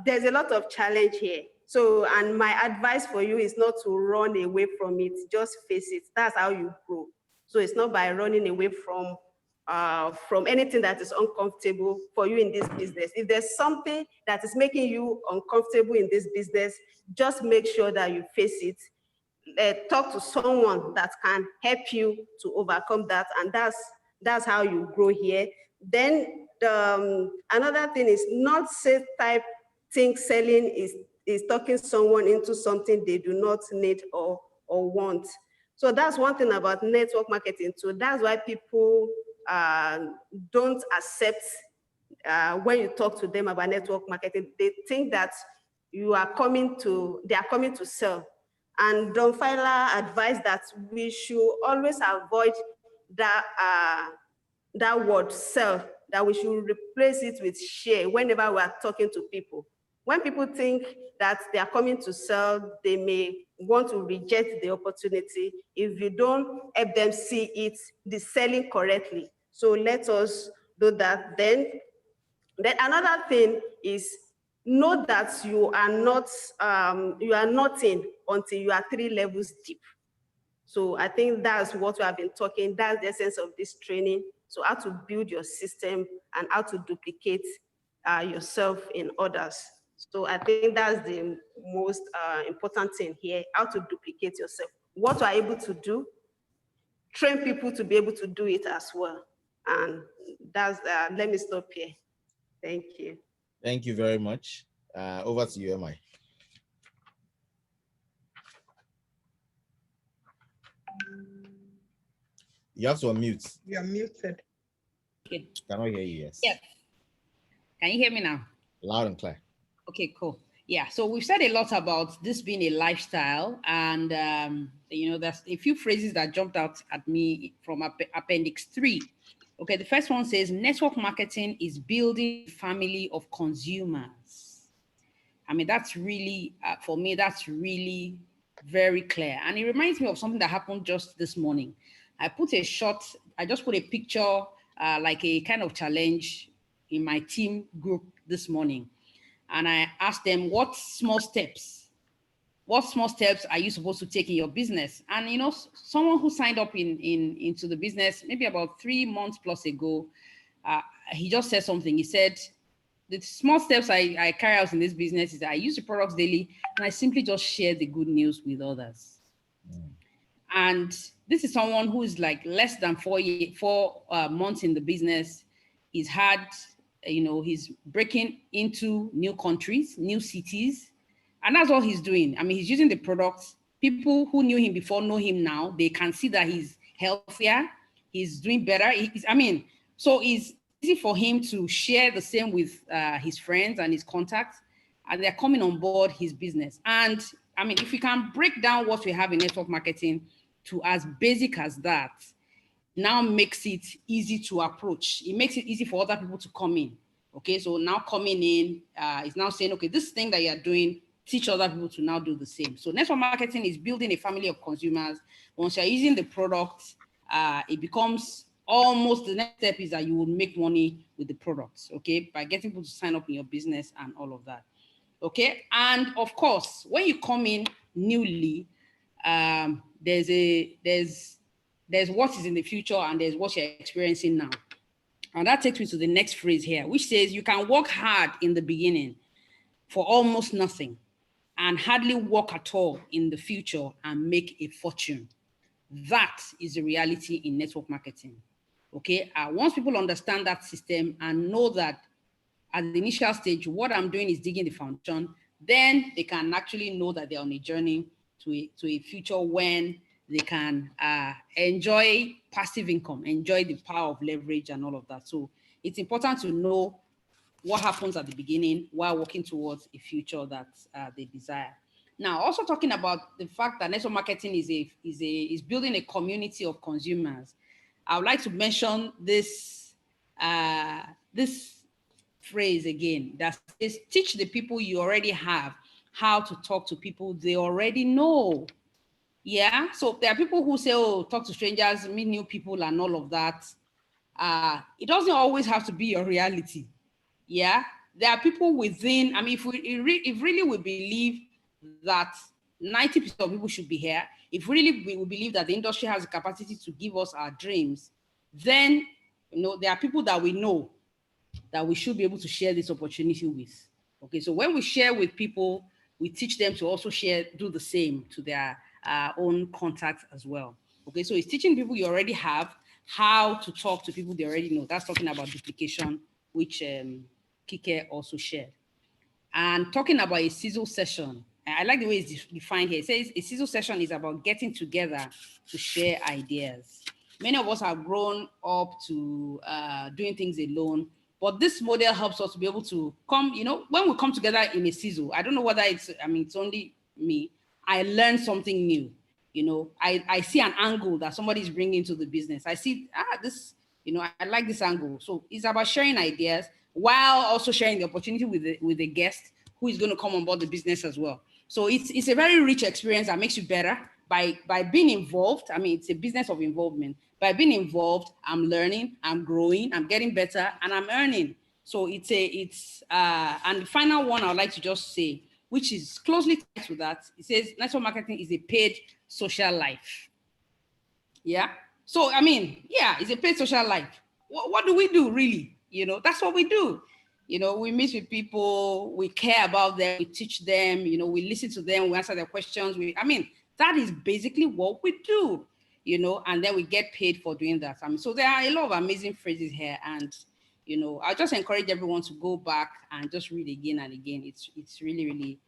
there's a lot of challenge here. So, and my advice for you is not to run away from it, just face it. That's how you grow. So it's not by running away from anything that is uncomfortable for you in this business. If there's something that is making you uncomfortable in this business, just make sure that you face it. Talk to someone that can help you to overcome that, and that's how you grow here. Then another thing is not say type think selling is talking someone into something they do not need or want. So that's one thing about network marketing too. That's why people don't accept when you talk to them about network marketing. They think that they are coming to sell. And Don Feiler advised that we should always avoid that word sell, that we should replace it with share whenever we are talking to people. When people think that they are coming to sell, they may want to reject the opportunity if you don't help them see it, the selling correctly. So let us do that. Then another thing is know that you are nothing until you are 3 levels deep. So I think that's what we have been talking. That's the essence of this training. So how to build your system and how to duplicate yourself in others. So I think that's the most important thing here, how to duplicate yourself. What you are able to do, train people to be able to do it as well. And that's, let me stop here. Thank you. Thank you very much. Over to you, MI. You have to unmute. You're muted. Okay. Cannot hear you, yes. Yes. Can you hear me now? Loud and clear. Okay, cool. Yeah, so we've said a lot about this being a lifestyle, and there's a few phrases that jumped out at me from Appendix 3. Okay, the first one says, network marketing is building a family of consumers. I mean, that's really, for me, that's really very clear. And it reminds me of something that happened just this morning. I just put a picture, like a kind of challenge in my team group this morning. And I asked them, what small steps are you supposed to take in your business? And someone who signed up into the business maybe about 3 months plus ago, he just said something. He said, the small steps I carry out in this business is that I use the products daily and I simply just share the good news with others. And this is someone who is like less than 4 months in the business. He's breaking into new countries, new cities, and that's all he's doing. I mean, he's using the products. People who knew him before know him now. They can see that he's healthier, he's doing better. So it's easy for him to share the same with his friends and his contacts, and they're coming on board his business. And I mean, if we can break down what we have in network marketing to as basic as that, now makes it easy to approach. It makes it easy for other people to come in. Okay, so now coming in is now saying, okay, this thing that you're doing, teach other people to now do the same. So network marketing is building a family of consumers. Once you're using the product, it becomes almost the next step is that you will make money with the products, okay, by getting people to sign up in your business and all of that. Okay, and of course, when you come in newly, there's what is in the future and there's what you're experiencing now. And that takes me to the next phrase here, which says you can work hard in the beginning for almost nothing and hardly work at all in the future and make a fortune. That is the reality in network marketing. Okay, once people understand that system and know that at the initial stage, what I'm doing is digging the foundation, then they can actually know that they're on a journey to a future when they can enjoy passive income, enjoy the power of leverage and all of that. So it's important to know what happens at the beginning while working towards a future that they desire. Now, also talking about the fact that network marketing is building a community of consumers, I would like to mention this phrase again, that says, teach the people you already have how to talk to people they already know. Yeah, so there are people who say, oh, talk to strangers, meet new people and all of that. it doesn't always have to be your reality. Yeah, there are people within. I mean, if really we believe that 90% of people should be here, if really we believe that the industry has the capacity to give us our dreams, then there are people that we know that we should be able to share this opportunity with. Okay, so when we share with people, we teach them to also do the same to their own contacts as well. Okay, so it's teaching people you already have how to talk to people they already know. That's talking about duplication, which Kike also shared. And talking about a Sizzle session, I like the way it's defined here. It says a Sizzle session is about getting together to share ideas. Many of us have grown up to doing things alone, but this model helps us to be able to come, when we come together in a Sizzle, I don't know whether it's only me, I learn something new. I see an angle that somebody is bringing to the business. I see, this, I like this angle. So it's about sharing ideas while also sharing the opportunity with the guest who is going to come on board the business as well. So it's a very rich experience that makes you better by being involved. I mean, it's a business of involvement. By being involved, I'm learning, I'm growing, I'm getting better, and I'm earning. So and the final one I'd like to just say, which is closely tied to that, it says network marketing is a paid social life. Yeah. So, I mean, yeah, it's a paid social life. What do we do really? That's what we do. We meet with people, we care about them, we teach them, we listen to them, we answer their questions. That is basically what we do, and then we get paid for doing that. So there are a lot of amazing phrases here, and I just encourage everyone to go back and just read again and again. It's really, really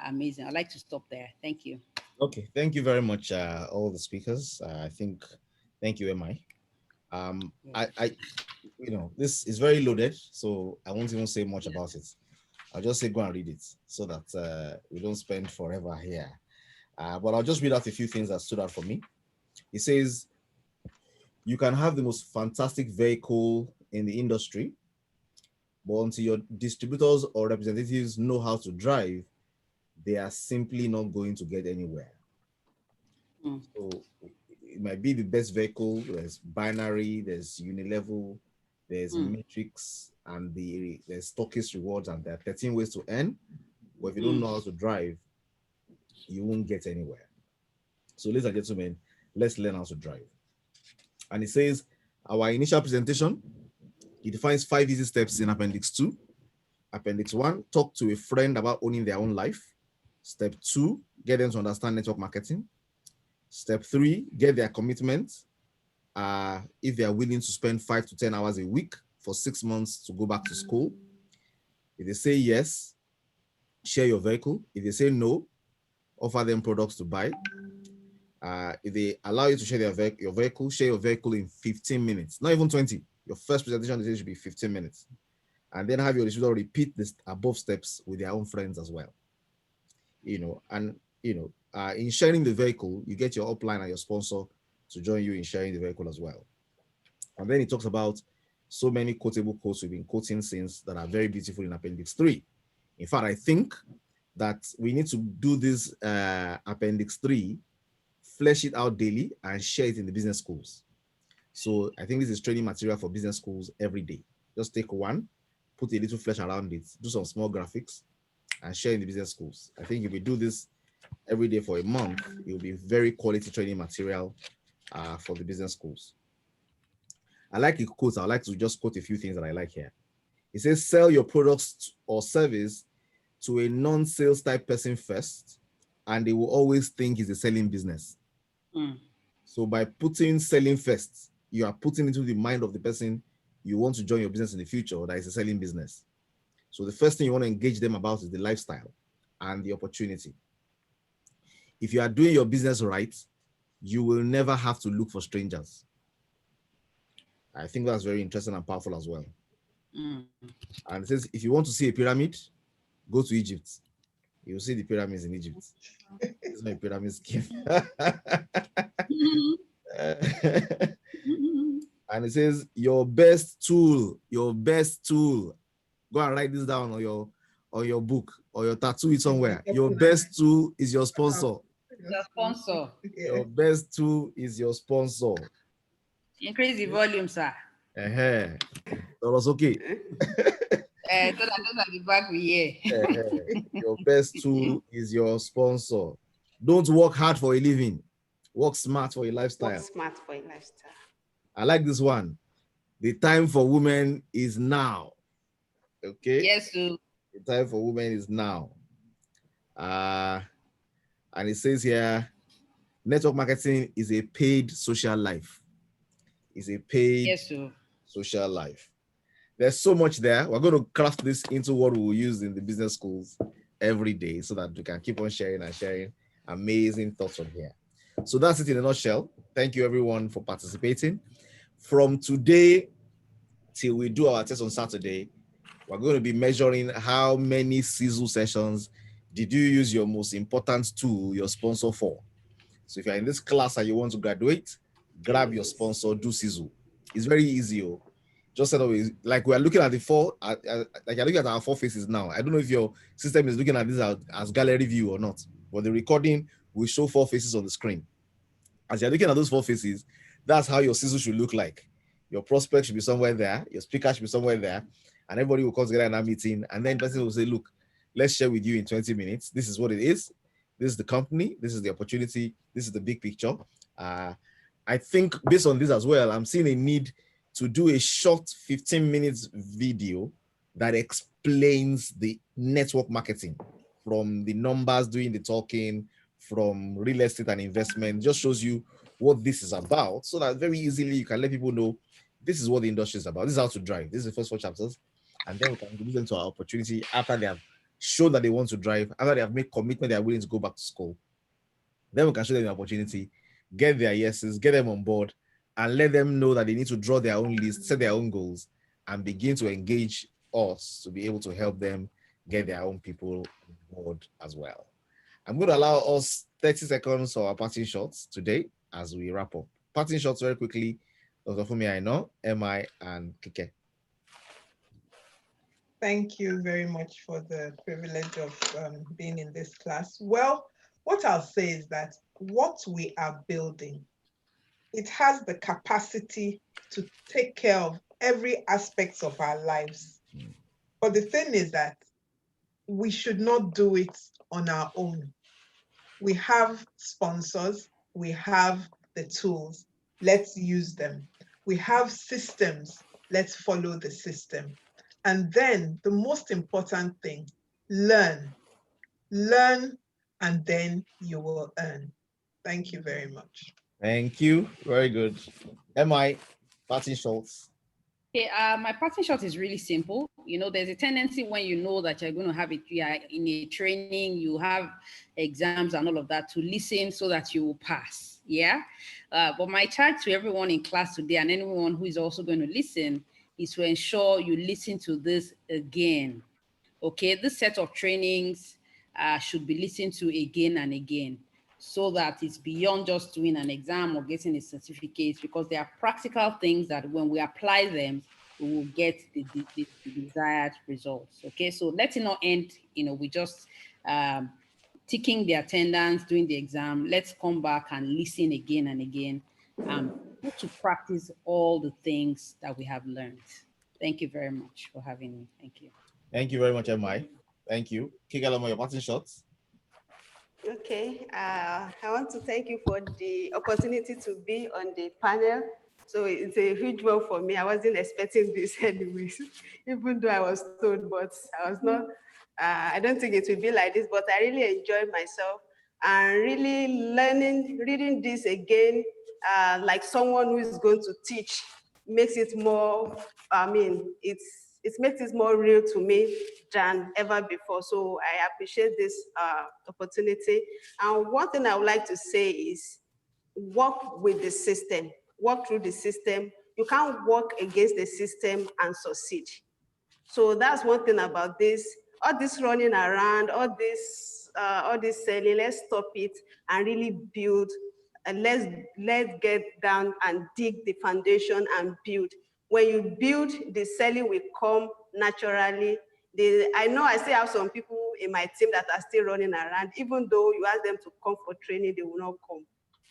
amazing. I'd like to stop there. Thank you. Okay, thank you very much, all the speakers. Thank you, MI. This is very loaded, so I won't even say much about it. I'll just say go and read it so that we don't spend forever here. But I'll just read out a few things that stood out for me. It says, you can have the most fantastic vehicle in the industry, but until your distributors or representatives know how to drive, they are simply not going to get anywhere. So it might be the best vehicle. There's binary, there's unilevel, there's matrix, and there's stockist rewards, and there are 13 ways to earn. But if you don't know how to drive, you won't get anywhere. So ladies and gentlemen, let's learn how to drive. And it says, our initial presentation, it defines 5 easy steps in Appendix 2. Appendix 1, talk to a friend about owning their own life. Step 2, get them to understand network marketing. Step 3, get their commitment. If they are willing to spend 5 to 10 hours a week for 6 months to go back to school. If they say yes, share your vehicle. If they say no, offer them products to buy. If they allow you to share your vehicle, share your vehicle in 15 minutes, not even 20. Your first presentation should be 15 minutes. And then have your distributor repeat this above steps with their own friends as well. In sharing the vehicle, you get your upline and your sponsor to join you in sharing the vehicle as well. And then it talks about so many quotable quotes we've been quoting since that are very beautiful in Appendix 3. In fact, I think that we need to do this Appendix 3, flesh it out daily and share it in the business schools. So I think this is training material for business schools every day. Just take one, put a little flesh around it, do some small graphics, and share in the business schools. I think if we do this every day for a month, it will be very quality training material for the business schools. I like the quotes. I'd like to just quote a few things that I like here. It says, sell your products or service to a non-sales type person first, and they will always think it's a selling business. So by putting selling first, you are putting into the mind of the person you want to join your business in the future that is a selling business. So the first thing you want to engage them about is the lifestyle and the opportunity. If you are doing your business right, you will never have to look for strangers. I think that's very interesting and powerful as well. And it says, if you want to see a pyramid, go to Egypt. You'll see the pyramids in Egypt. It's not a pyramid scheme. And it says, your best tool. Go and write this down on your book or your tattoo it somewhere. Your best tool is your sponsor. Your sponsor. Your best tool is your sponsor. Increase the volume, sir. That was okay. So that those are the back we hear. Your best tool is your sponsor. Don't work hard for a living. Work smart for a lifestyle. Work smart for a lifestyle. I like this one. The time for women is now. Okay? Yes, sir. The time for women is now. And it says here, network marketing is a paid social life. It's a paid Yes, sir. social life. There's so much there. We're going to craft this into what we will use in the business schools every day so that we can keep on sharing and sharing amazing thoughts from here. So that's it in a nutshell. Thank you everyone for participating. From today till we do our test on Saturday, we're going to be measuring how many Sizzle sessions did you use your most important tool, your sponsor, for. So if you're in this class and you want to graduate, grab your sponsor, do Sizzle. It's very easy. Just set up, like we are looking at the four, like you're looking at our four faces now. I don't know if your system is looking at this as gallery view or not, but the recording will show four faces on the screen. As you're looking at those four faces, that's how your Sizzle should look like. Your prospect should be somewhere there, your speaker should be somewhere there, and everybody will come together in that meeting, and then the person will say, look, let's share with you in 20 minutes. This is what it is. This is the company. This is the opportunity. This is the big picture. I think based on this as well, I'm seeing a need to do a short 15 minutes video that explains the network marketing, from the numbers doing the talking, from real estate and investment, just shows you what this is about, so that very easily you can let people know this is what the industry is about. This is how to drive. This is the first 4 chapters. And then we can give them to our opportunity after they have shown that they want to drive, after they have made commitment, they are willing to go back to school. Then we can show them the opportunity, get their yeses, get them on board, and let them know that they need to draw their own list, set their own goals, and begin to engage us to be able to help them get their own people on board as well. I'm going to allow us 30 seconds for our parting shots today as we wrap up. Parting shots very quickly. Dr. Fumi, I know, MI, and Kike. Thank you very much for the privilege of being in this class. Well, what I'll say is that what we are building, it has the capacity to take care of every aspect of our lives. But the thing is that we should not do it on our own. We have sponsors, we have the tools, let's use them. We have systems, let's follow the system. And then the most important thing, learn. Learn, and then you will earn. Thank you very much. Thank you. Very good. MI, parting shots. Okay, my parting shot is really simple. You know, there's a tendency when you know that you're going to have it, you are in a training, you have exams and all of that, to listen so that you will pass. Yeah. But my charge to everyone in class today and anyone who is also going to listen is to ensure you listen to this again. Okay, this set of trainings should be listened to again and again, so that it's beyond just doing an exam or getting a certificate, because there are practical things that when we apply them, we will get the desired results. Okay, so let it not end, you know, we just ticking the attendance, doing the exam. Let's come back and listen again and again, to practice all the things that we have learned. Thank you very much for having me. Thank you. Thank you very much, MI. Thank you. Kigalama, your parting shots. Okay, I want to thank you for the opportunity to be on the panel. So it's a huge one for me. I wasn't expecting this anyways, even though I was told, but I was not, I don't think it will be like this, but I really enjoyed myself and really reading this again, like someone who is going to teach, makes it more, it makes it more real to me than ever before. So I appreciate this opportunity. And one thing I would like to say is work with the system, work through the system. You can't work against the system and succeed. So that's one thing about this. All this running around, all this selling, let's stop it and really build. And let's get down and dig the foundation and build. When you build, the selling will come naturally. I know I still have some people in my team that are still running around. Even though you ask them to come for training, they will not come.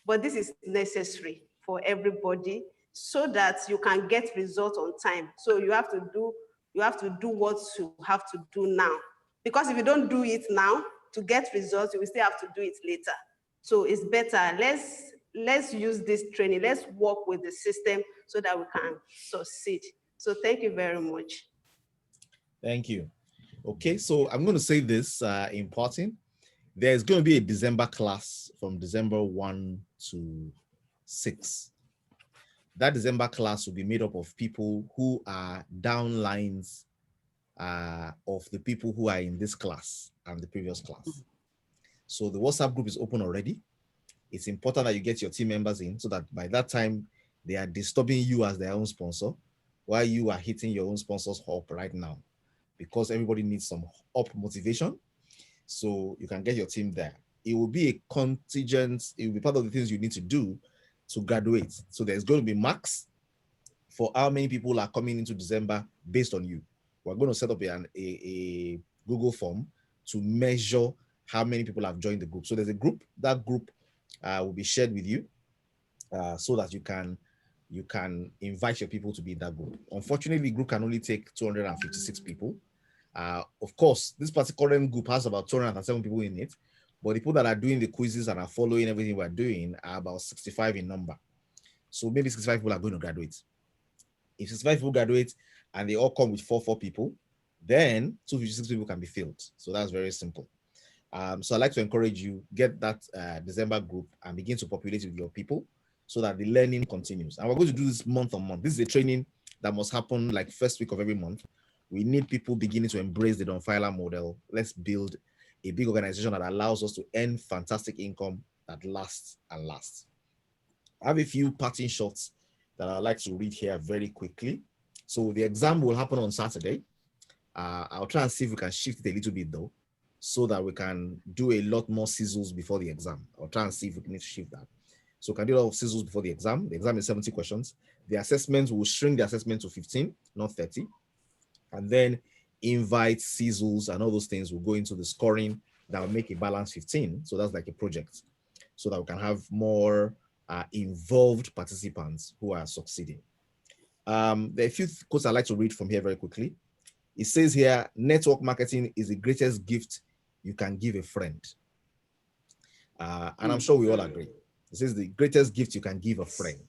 But this is necessary for everybody. so that you can get results on time. So you have to do what you have to do now. Because if you don't do it now to get results, you will still have to do it later. So it's better. Let's use this training. Let's work with the system so that we can succeed. So thank you very much. Thank you. Okay, so I'm going to say this in parting. There's going to be a December class from December 1 to 6. That December class will be made up of people who are downlines of the people who are in this class and the previous class. So the WhatsApp group is open already. It's important that you get your team members in so that by that time they are disturbing you as their own sponsor while you are hitting your own sponsors up right now, because everybody needs some up motivation. So you can get your team there. It will be a contingent. It will be part of the things you need to do to graduate. So there's going to be marks for how many people are coming into December based on you. We're going to set up a Google form to measure how many people have joined the group. So there's a group. That group will be shared with you so that you can invite your people to be in that group. Unfortunately, the group can only take 256 people. Of course, this particular group has about 207 people in it, but the people that are doing the quizzes and are following everything we're doing are about 65 in number. So maybe 65 people are going to graduate. If 65 people graduate and they all come with four people, then 256 people can be filled. So that's very simple. So I'd like to encourage you, get that December group and begin to populate with your people so that the learning continues. And we're going to do this month on month. This is a training that must happen like first week of every month. We need people beginning to embrace the Donfiler model. Let's build a big organization that allows us to earn fantastic income that lasts and lasts. I have a few parting shots that I'd like to read here very quickly. So the exam will happen on Saturday. I'll try and see if we can shift it a little bit though, so that we can do a lot more sizzles before the exam. I'll try and see if we can shift that. So we can do a lot of sizzles before the exam. The exam is 70 questions. The assessment will shrink the assessment to 15, not 30. And then invite sizzles and all those things will go into the scoring that will make a balance 15. So that's like a project so that we can have more involved participants who are succeeding. There are a few quotes I'd like to read from here very quickly. It says here, network marketing is the greatest gift you can give a friend. And I'm sure we all agree. It says the greatest gift you can give a friend.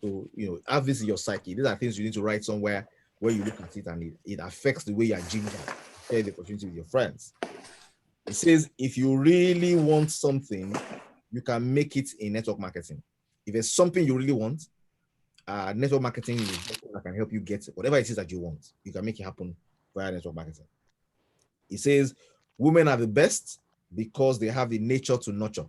So, have this in your psyche. These are things you need to write somewhere where you look at it and it affects the way you're ginger, share the opportunity with your friends. It says, if you really want something, you can make it in network marketing. If there's something you really want, network marketing is something that can help you get whatever it is that you want. You can make it happen via network marketing. It says, women are the best because they have the nature to nurture.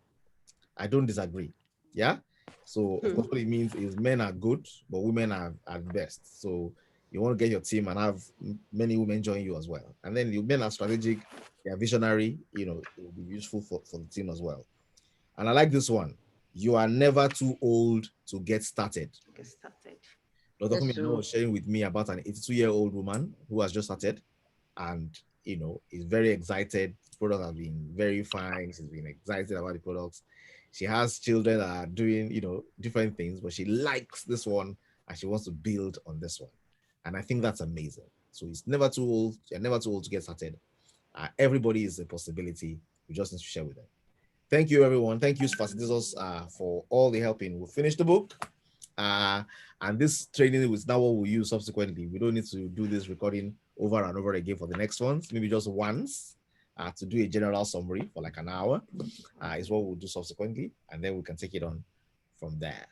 I don't disagree. Yeah. So of course, what it means is men are good, but women are the best. So you want to get your team and have many women join you as well. And then the men are strategic, they are visionary, it will be useful for the team as well. And I like this one. You are never too old to get started. Dr. Kumi was sharing with me about an 82-year-old woman who has just started and, is very excited. The product has been very fine. She's been excited about the products. She has children that are doing, different things, but she likes this one and she wants to build on this one. And I think that's amazing. So it's never too old. You're never too old to get started. Everybody is a possibility. We just need to share with them. Thank you, everyone. Thank you, facilitators, for all the helping. We'll finish the book. And this training is now what we'll use subsequently. We don't need to do this recording over and over again for the next ones. Maybe just once to do a general summary for like an hour is what we'll do subsequently. And then we can take it on from there.